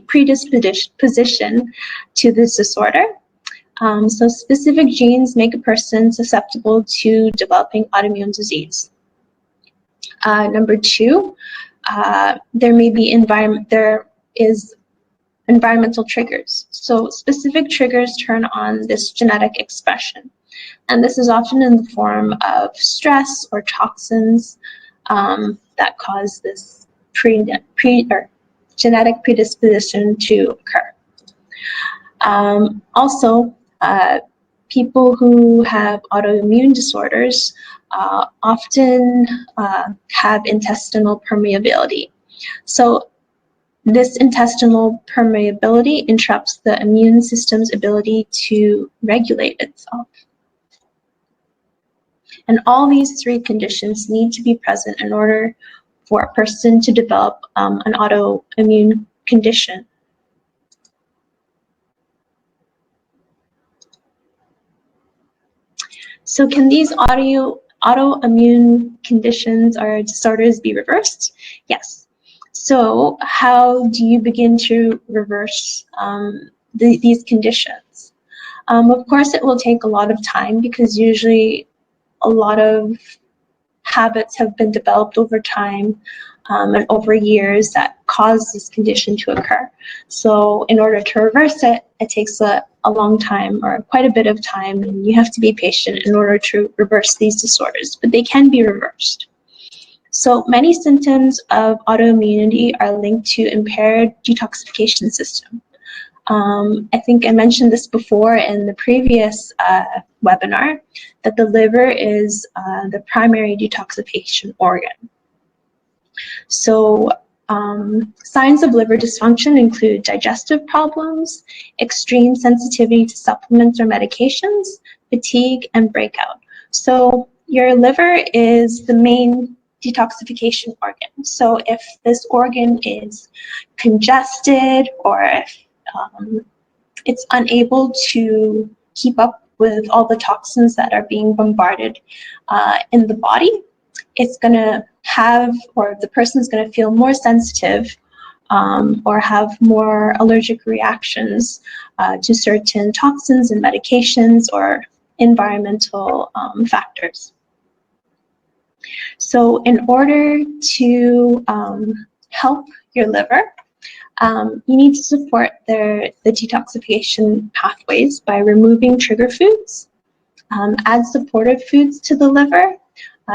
predisposition to this disorder. So specific genes make a person susceptible to developing autoimmune disease. Number two, there is environmental triggers. So specific triggers turn on this genetic expression. And this is often in the form of stress or toxins that cause this genetic predisposition to occur. Also, people who have autoimmune disorders often have intestinal permeability. So this intestinal permeability interrupts the immune system's ability to regulate itself. And all these three conditions need to be present in order for a person to develop an autoimmune condition. So can these autoimmune conditions or disorders be reversed? Yes. So how do you begin to reverse these conditions? Of course, it will take a lot of time because usually a lot of habits have been developed over time and over years that cause this condition to occur. So in order to reverse it, it takes a long time or quite a bit of time, and you have to be patient in order to reverse these disorders, but they can be reversed. So many symptoms of autoimmunity are linked to impaired detoxification system. I think I mentioned this before in the previous webinar, that the liver is the primary detoxification organ. So signs of liver dysfunction include digestive problems, extreme sensitivity to supplements or medications, fatigue, and breakout. So your liver is the main detoxification organ. So if this organ is congested or if it's unable to keep up with all the toxins that are being bombarded in the body, it's going to have, or the person's going to feel more sensitive or have more allergic reactions to certain toxins and medications or environmental factors. So in order to help your liver, you need to support the detoxification pathways by removing trigger foods, add supportive foods to the liver,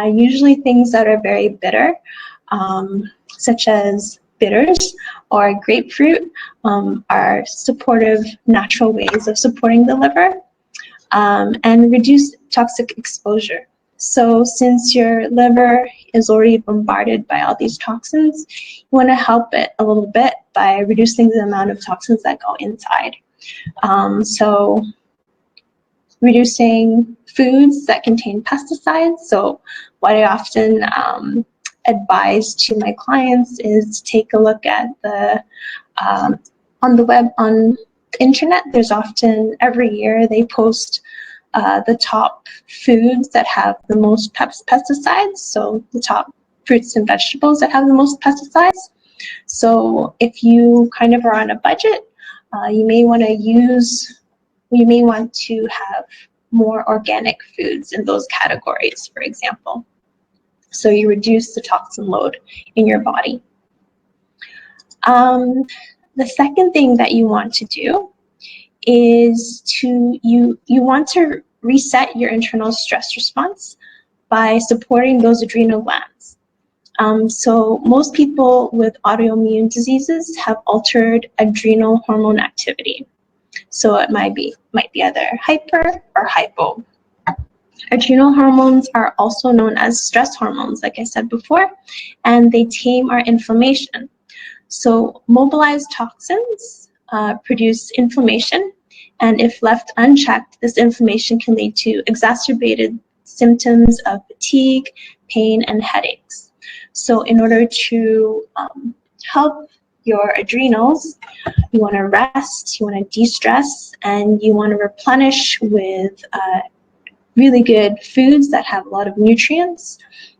usually things that are very bitter, such as bitters or grapefruit are supportive natural ways of supporting the liver, and reduce toxic exposure. So since your liver is already bombarded by all these toxins, you want to help it a little bit by reducing the amount of toxins that go inside. So reducing foods that contain pesticides. So what I often advise to my clients is take a look at the, on the web, on the internet, there's often, every year they post the top foods that have the most pesticides, so the top fruits and vegetables that have the most pesticides. So if you kind of are on a budget, you may want to have more organic foods in those categories, for example. So you reduce the toxin load in your body. The second thing that you want to do is you want to reset your internal stress response by supporting those adrenal glands. So most people with autoimmune diseases have altered adrenal hormone activity. So it might be either hyper or hypo. Adrenal hormones are also known as stress hormones, like I said before, and they tame our inflammation. So mobilized toxins produce inflammation, and if left unchecked, this inflammation can lead to exacerbated symptoms of fatigue, pain, and headaches. So in order to help your adrenals, you want to rest, you want to de-stress, and you want to replenish with really good foods that have a lot of nutrients.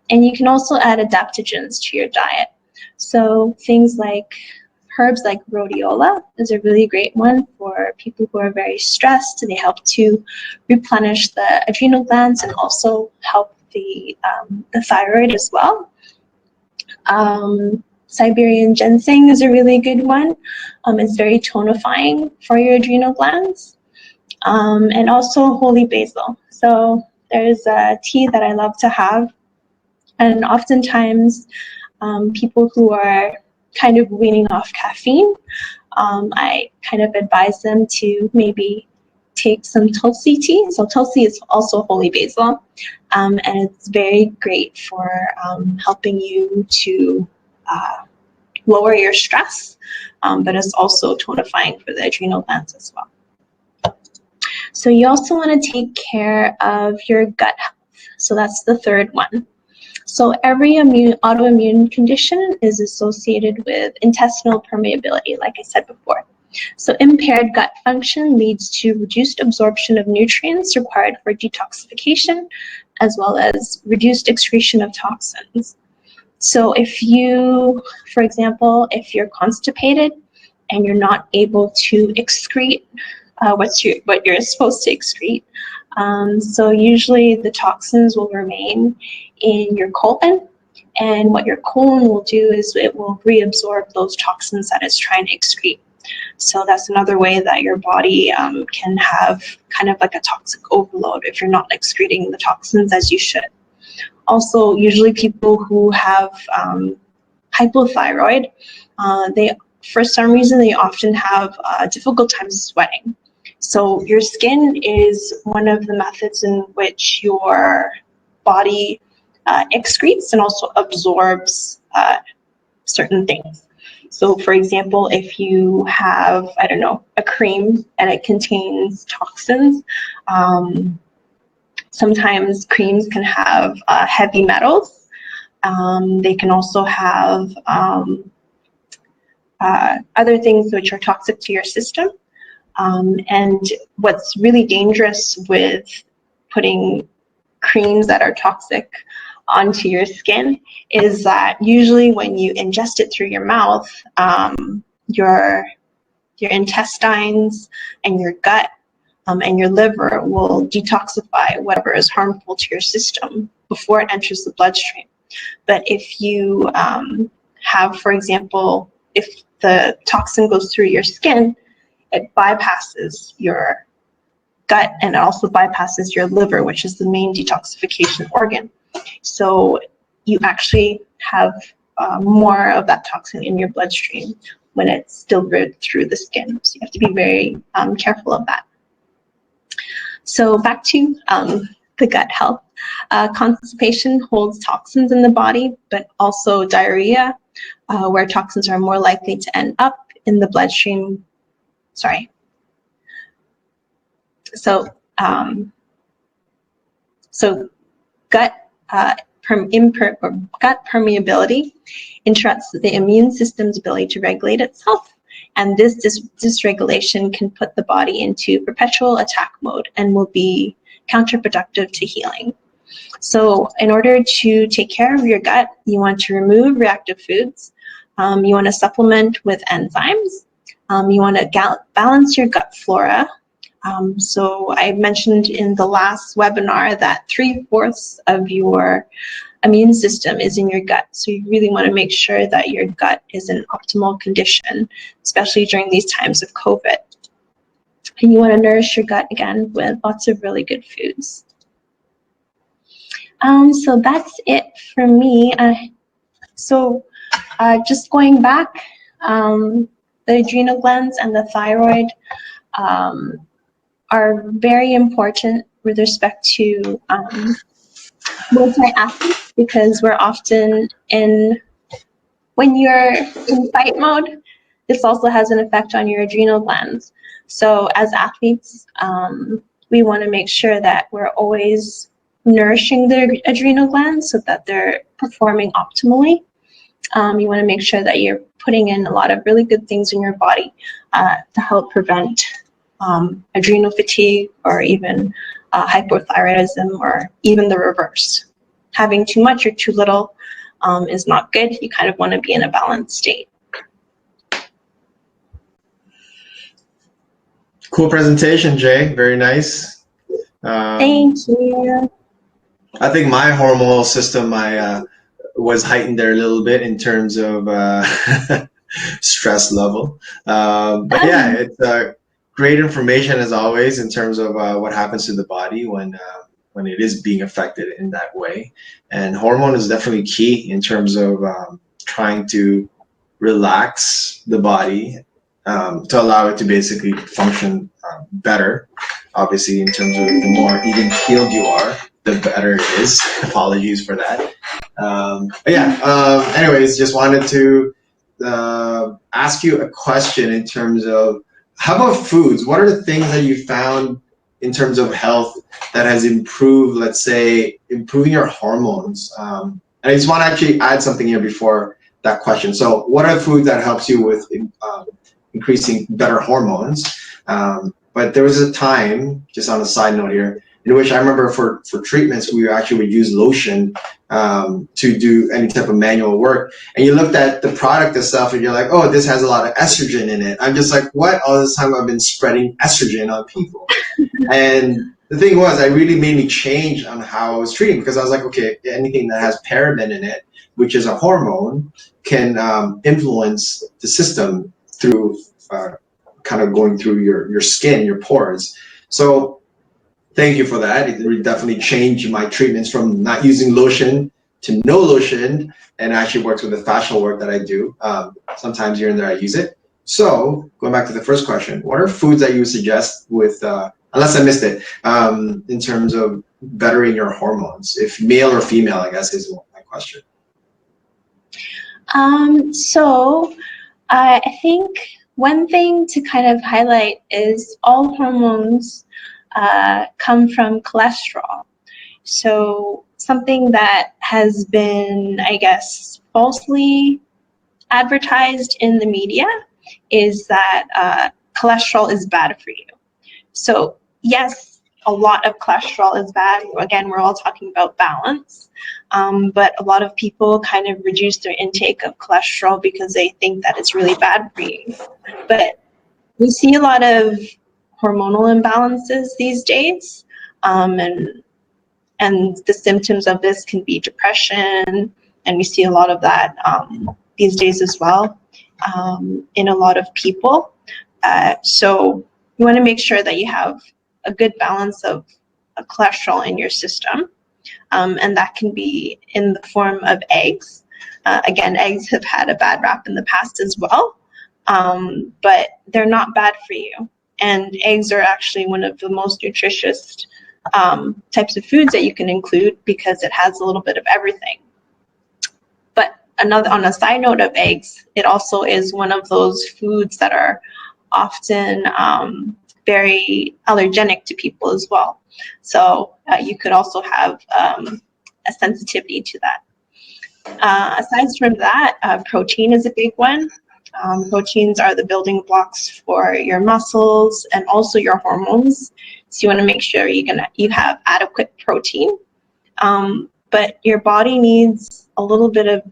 And you can also add adaptogens to your diet. So things like herbs like rhodiola is a really great one for people who are very stressed. They help to replenish the adrenal glands and also help the thyroid as well. Siberian ginseng is a really good one. It's very tonifying for your adrenal glands. And also holy basil. So there's a tea that I love to have, and oftentimes people who are kind of weaning off caffeine, I kind of advise them to maybe take some Tulsi tea. So Tulsi is also holy basil, and it's very great for helping you to lower your stress, but it's also tonifying for the adrenal glands as well. So you also want to take care of your gut health. So that's the third one. So every autoimmune condition is associated with intestinal permeability, like I said before. So impaired gut function leads to reduced absorption of nutrients required for detoxification, as well as reduced excretion of toxins. So if you, for example, if you're constipated and you're not able to excrete what you're supposed to excrete, so usually the toxins will remain in your colon, and what your colon will do is it will reabsorb those toxins that it's trying to excrete. So that's another way that your body can have kind of like a toxic overload if you're not excreting the toxins as you should. Also, usually people who have hypothyroid, for some reason they often have difficult times sweating. So your skin is one of the methods in which your body excretes and also absorbs certain things. So for example, if you have, I don't know, a cream and it contains toxins, sometimes creams can have heavy metals. They can also have other things which are toxic to your system. And what's really dangerous with putting creams that are toxic onto your skin is that usually when you ingest it through your mouth, your intestines and your gut and your liver will detoxify whatever is harmful to your system before it enters the bloodstream. But if you have, for example, if the toxin goes through your skin, it bypasses your gut and it also bypasses your liver, which is the main detoxification organ. So you actually have more of that toxin in your bloodstream when it's delivered through the skin. So you have to be very careful of that. So back to the gut health. Constipation holds toxins in the body, but also diarrhea, where toxins are more likely to end up in the bloodstream. Sorry. So, gut permeability interrupts the immune system's ability to regulate itself, and this dysregulation can put the body into perpetual attack mode and will be counterproductive to healing. So in order to take care of your gut, you want to remove reactive foods, You want to supplement with enzymes. You want to balance your gut flora. So I mentioned in the last webinar that 3/4 of your immune system is in your gut. So you really want to make sure that your gut is in optimal condition, especially during these times of COVID. And you want to nourish your gut again with lots of really good foods. So that's it for me. Just going back, the adrenal glands and the thyroid are very important with respect to multi-athletes, because we're often when you're in fight mode, this also has an effect on your adrenal glands. So as athletes, we want to make sure that we're always nourishing the adrenal glands so that they're performing optimally. You want to make sure that you're putting in a lot of really good things in your body to help prevent adrenal fatigue, or even hypothyroidism, or even the reverse. Having too much or too little is not good. You kind of want to be in a balanced state. Cool presentation, Jay. Very nice. Thank you. I think my hormonal system was heightened there a little bit in terms of stress level. But yeah, it's great information as always in terms of what happens to the body when it is being affected in that way. And hormone is definitely key in terms of trying to relax the body to allow it to basically function better. Obviously, in terms of the more even-keeled you are, the better it is. Apologies for that. But yeah, anyways, just wanted to ask you a question in terms of, how about foods? What are the things that you found in terms of health that has improved, let's say, improving your hormones? And I just want to actually add something here before that question. So what are the foods that helps you with increasing better hormones? But there was a time, just on a side note here, in which I remember for treatments, we actually would use lotion to do any type of manual work. And you looked at the product itself and you're like, oh, this has a lot of estrogen in it. I'm just like, what? All this time I've been spreading estrogen on people. And the thing was, I really made me change on how I was treating, because I was like, okay, anything that has paraben in it, which is a hormone, can influence the system through kind of going through your skin, your pores. So thank you for that. It really definitely changed my treatments from not using lotion to no lotion, and actually works with the facial work that I do. Sometimes here and there I use it. So going back to the first question, what are foods that you would suggest with, unless I missed it, in terms of bettering your hormones? If male or female, I guess is my question. I think one thing to kind of highlight is all hormones come from cholesterol. So something that has been, I guess, falsely advertised in the media is that cholesterol is bad for you. So yes, a lot of cholesterol is bad. Again, we're all talking about balance. But a lot of people kind of reduce their intake of cholesterol because they think that it's really bad for you. But we see a lot of hormonal imbalances these days, and the symptoms of this can be depression, and we see a lot of that these days as well in a lot of people. So you want to make sure that you have a good balance of cholesterol in your system. And that can be in the form of eggs. Again, eggs have had a bad rap in the past as well, but they're not bad for you. And eggs are actually one of the most nutritious types of foods that you can include, because it has a little bit of everything. But on a side note of eggs, it also is one of those foods that are often very allergenic to people as well. So you could also have a sensitivity to that. Aside from that, protein is a big one. Proteins are the building blocks for your muscles and also your hormones. So you want to make sure you have adequate protein. But your body needs a little bit of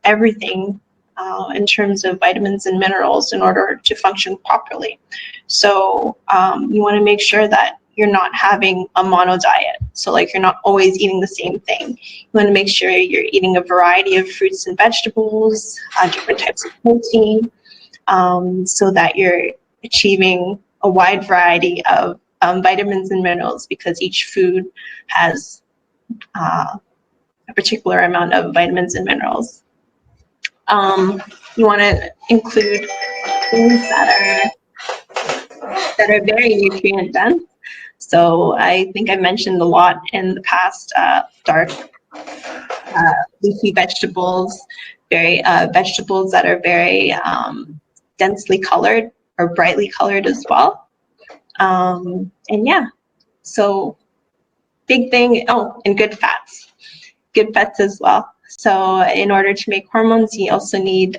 everything in terms of vitamins and minerals in order to function properly. So you want to make sure that you're not having a mono diet. So like you're not always eating the same thing. You want to make sure you're eating a variety of fruits and vegetables, different types of protein, so that you're achieving a wide variety of vitamins and minerals, because each food has a particular amount of vitamins and minerals. You want to include things that are very nutrient dense. So I think I mentioned a lot in the past, dark leafy vegetables, vegetables that are very densely colored or brightly colored as well. And yeah, so big thing, oh, and good fats as well. So in order to make hormones, you also need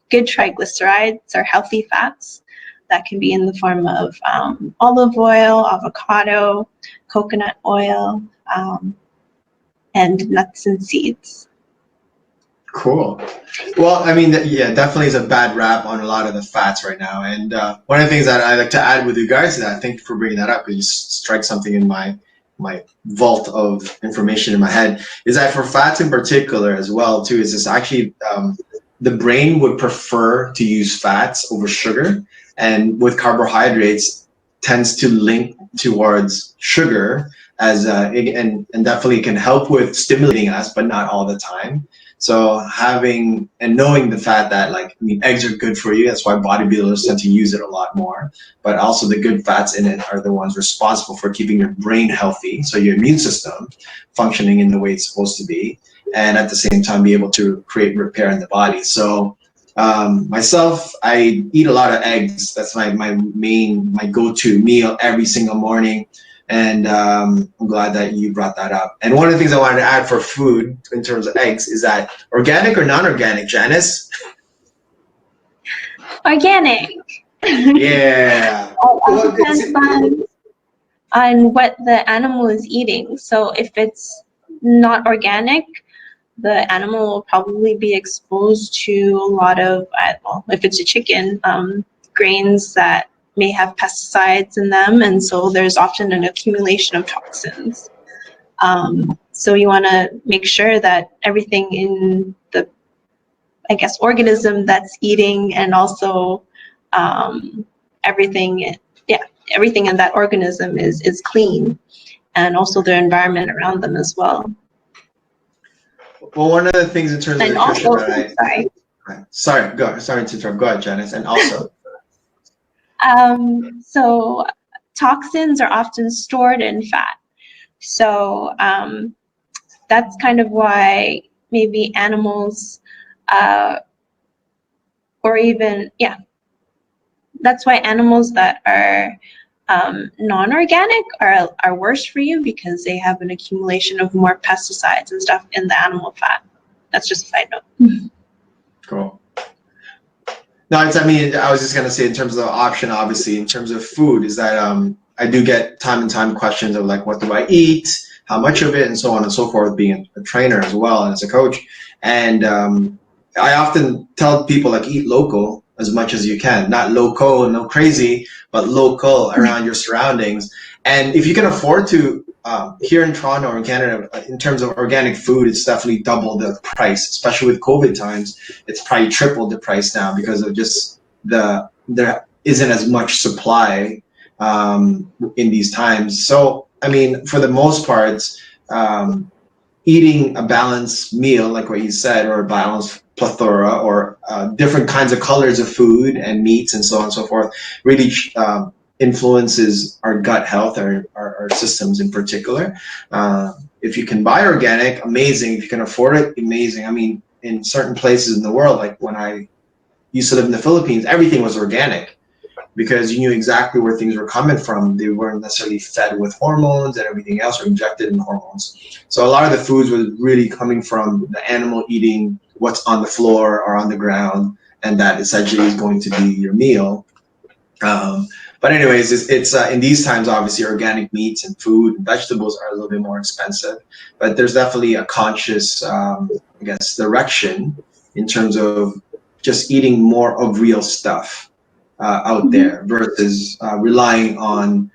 good triglycerides or healthy fats. That can be in the form of olive oil, avocado, coconut oil, and nuts and seeds. Cool. Well, I mean, yeah, definitely is a bad rap on a lot of the fats right now. And one of the things that I like to add with regards to that, thank you for bringing that up, because you strike something in my vault of information in my head, is that for fats in particular as well too, is this actually the brain would prefer to use fats over sugar, and with carbohydrates tends to link towards sugar as and definitely can help with stimulating us, but not all the time. So having and knowing the fact that, like, I mean, eggs are good for you, that's why bodybuilders tend to use it a lot more, but also the good fats in it are the ones responsible for keeping your brain healthy, so your immune system functioning in the way it's supposed to be, and at the same time be able to create repair in the body. So myself, I eat a lot of eggs. That's my go-to meal every single morning. And I'm glad that you brought that up. And one of the things I wanted to add for food in terms of eggs is that organic or non-organic, Janice? Organic. Yeah. It depends on what the animal is eating. So if it's not organic, the animal will probably be exposed to a lot of, well, if it's a chicken, grains that may have pesticides in them, and so there's often an accumulation of toxins. So you want to make sure that everything in the, I guess, organism that's eating, and also everything in that organism is clean, and also the environment around them as well. Well, one of the things in terms of nutrition also, that sorry to interrupt. Go ahead, Janice. And also, so toxins are often stored in fat. So that's kind of why maybe animals, or even, that's why animals that are non-organic are worse for you, because they have an accumulation of more pesticides and stuff in the animal fat. That's just a side note. Cool. No, I mean, I was just gonna say, in terms of the option, obviously, in terms of food, is that I do get time and time questions of like, what do I eat, how much of it, and so on and so forth, being a trainer as well and as a coach. And I often tell people, like, eat local as much as you can, not local, no crazy, but local around your surroundings. And if you can afford to, here in Toronto or in Canada, in terms of organic food, it's definitely double the price, especially with COVID times. It's probably tripled the price now because of just there isn't as much supply in these times. So, I mean, for the most part, eating a balanced meal, like what you said, or a balanced plethora, or different kinds of colors of food and meats and so on and so forth, really influences our gut health, our systems in particular. If you can buy organic, amazing. If you can afford it, amazing. I mean, in certain places in the world, like when I used to live in the Philippines, everything was organic, because you knew exactly where things were coming from. They weren't necessarily fed with hormones and everything else, or injected in hormones. So a lot of the foods were really coming from the animal eating what's on the floor or on the ground, and that essentially is going to be your meal. But anyways, it's in these times, obviously, organic meats and food and vegetables are a little bit more expensive, but there's definitely a conscious, I guess, direction in terms of just eating more of real stuff out there versus relying on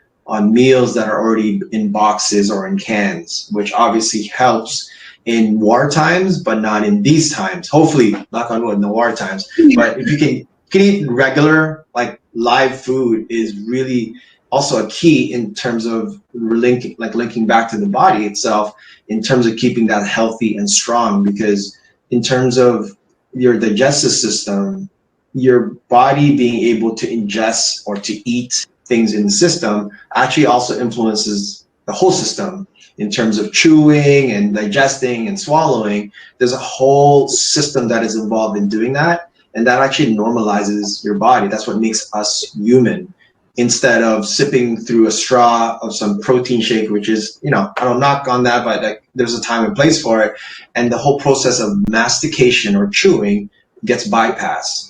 meals that are already in boxes or in cans, which obviously helps in war times, but not in these times. Hopefully, knock on wood, in the war times. But if you can eat regular, like live food is really also a key in terms of linking back to the body itself, in terms of keeping that healthy and strong. Because in terms of your digestive system, your body being able to ingest or to eat things in the system actually also influences the whole system in terms of chewing and digesting and swallowing. There's a whole system that is involved in doing that, and that actually normalizes your body. That's what makes us human. Instead of sipping through a straw of some protein shake, which is, you know, I don't knock on that, but like, there's a time and place for it, and the whole process of mastication or chewing gets bypassed.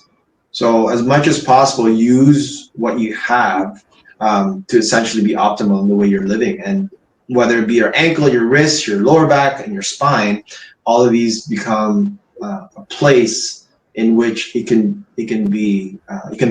So as much as possible, use what you have to essentially be optimal in the way you're living. And whether it be your ankle, your wrist, your lower back, and your spine, all of these become a place in which it can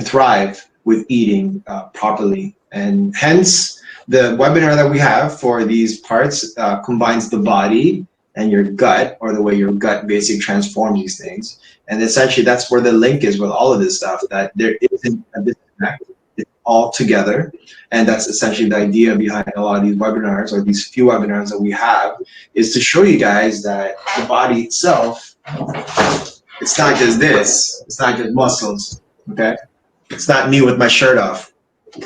thrive with eating properly. And hence, the webinar that we have for these parts combines the body and your gut, or the way your gut basically transforms these things. And essentially, that's where the link is with all of this stuff, that there isn't a disconnect. It's all together. And that's essentially the idea behind a lot of these webinars, or these few webinars that we have, is to show you guys that the body itself, it's not just this, it's not just muscles, okay? It's not me with my shirt off,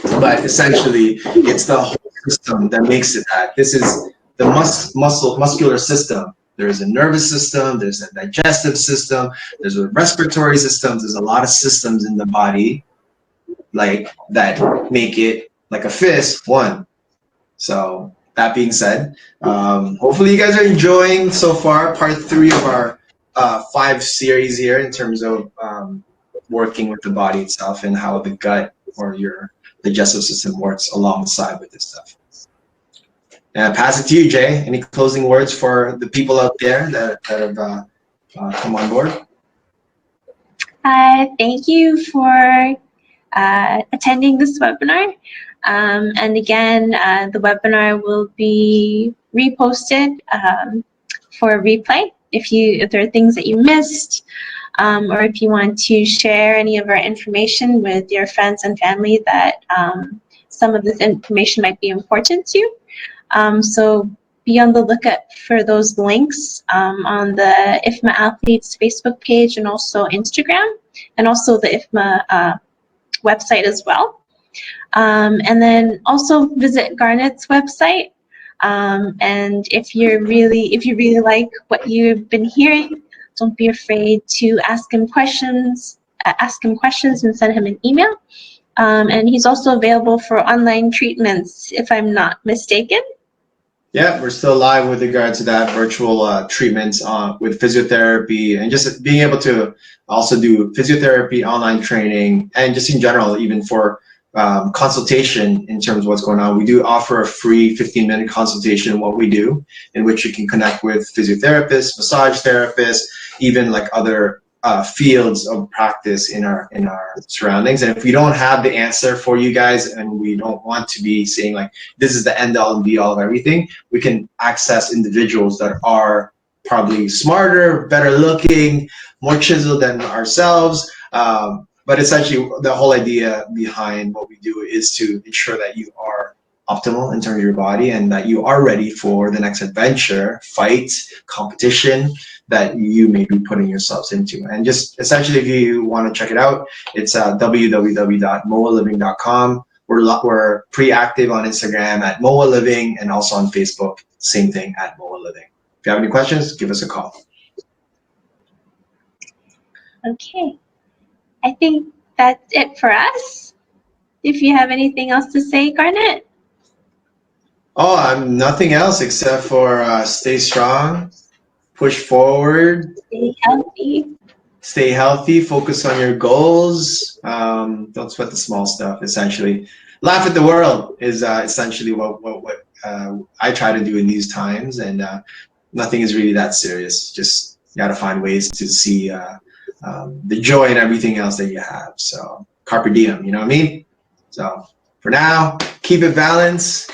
but essentially it's the whole system that makes it that. This is the muscular system. There's a nervous system, there's a digestive system, there's a respiratory system, there's a lot of systems in the body like that make it like a fist one. So that being said, hopefully you guys are enjoying so far part 3 of our 5 series here in terms of working with the body itself and how the gut or your digestive system works alongside with this stuff. And pass it to you, Jay. Any closing words for the people out there that have come on board? Thank you for attending this webinar. And again, the webinar will be reposted for a replay. If there are things that you missed, or if you want to share any of our information with your friends and family that some of this information might be important to. So be on the lookout for those links on the IFMA Athletes Facebook page and also Instagram, and also the IFMA website as well. And then also visit Garnet's website. And if you really like what you've been hearing, don't be afraid to ask him questions and send him an email. And he's also available for online treatments, if I'm not mistaken. Yeah, we're still live with regard to that, virtual treatments with physiotherapy, and just being able to also do physiotherapy, online training, and just in general, even for consultation in terms of what's going on. We do offer a free 15-minute consultation, what we do, in which you can connect with physiotherapists, massage therapists, even like other fields of practice in our surroundings. And if we don't have the answer for you guys, and we don't want to be saying like this is the end all and be all of everything, we can access individuals that are probably smarter, better looking, more chiseled than ourselves. But essentially, the whole idea behind what we do is to ensure that you are optimal in terms of your body and that you are ready for the next adventure, fight, competition that you may be putting yourselves into. And just essentially, if you want to check it out, it's www.moaliving.com. We're pre-active on Instagram at Moaliving, and also on Facebook, same thing at Moaliving. If you have any questions, give us a call. Okay. I think that's it for us. If you have anything else to say, Garnet? Oh, I'm nothing else except for stay strong, push forward, stay healthy, focus on your goals. Don't sweat the small stuff, essentially. Laugh at the world is essentially what I try to do in these times, and nothing is really that serious. Just you got to find ways to see the joy and everything else that you have. So carpe diem, you know what I mean? So for now, keep it balanced.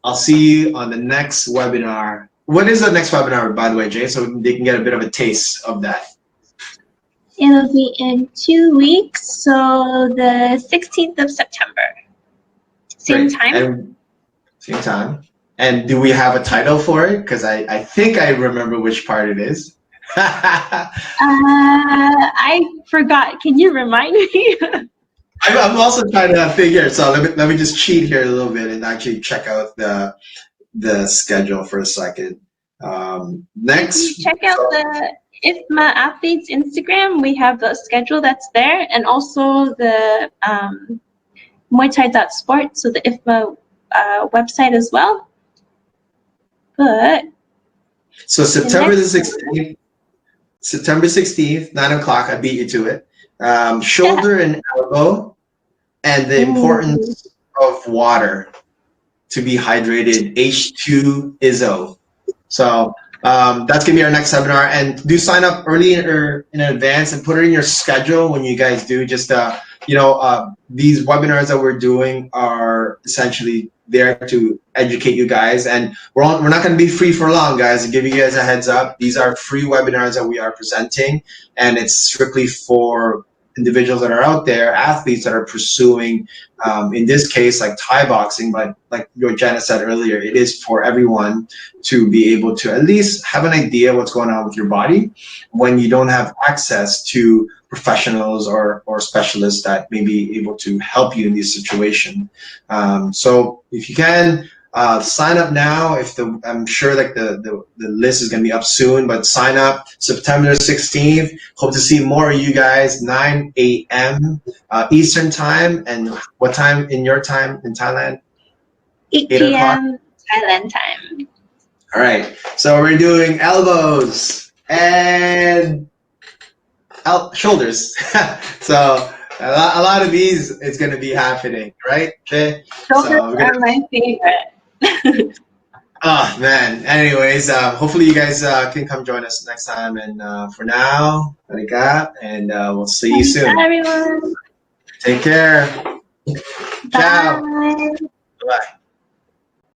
I'll see you on the next webinar. What is the next webinar, by the way, Jay? So they can get a bit of a taste of that. It'll be in 2 weeks, so the 16th of September. Same time? And same time. And do we have a title for it? Because I think I remember which part it is. I forgot. Can you remind me? I'm also trying to figure. So let me just cheat here a little bit and actually check out the schedule for a second. Next, check out the IFMA athletes Instagram. We have the schedule that's there, and also the Muay Thai.sport, so the IFMA website as well. But so September the 16th. September 16th, 9 o'clock, I beat you to it. Shoulder and elbow, and the importance of water to be hydrated, H2ISO. So that's gonna be our next seminar, and do sign up early or in advance and put it in your schedule when you guys do. Just these webinars that we're doing are essentially there to educate you guys, and we're not going to be free for long, guys. To give you guys a heads up, these are free webinars that we are presenting, and it's strictly for individuals that are out there, athletes that are pursuing, in this case, like Thai boxing, but like your Janice said earlier, it is for everyone to be able to at least have an idea what's going on with your body when you don't have access to professionals or specialists that may be able to help you in this situation. So if you can, sign up now. I'm sure like the list is going to be up soon, but sign up September 16th. Hope to see more of you guys, 9 a.m. Eastern time. And what time in your time in Thailand? 8 p.m. Thailand time. All right. So we're doing elbows and shoulders. So a lot of these is going to be happening, right? Okay. Shoulders are my favorite. Oh man. Anyways, hopefully you guys can come join us next time. And for now, and we'll see you soon. Bye, everyone. Take care. Bye. Ciao. Bye.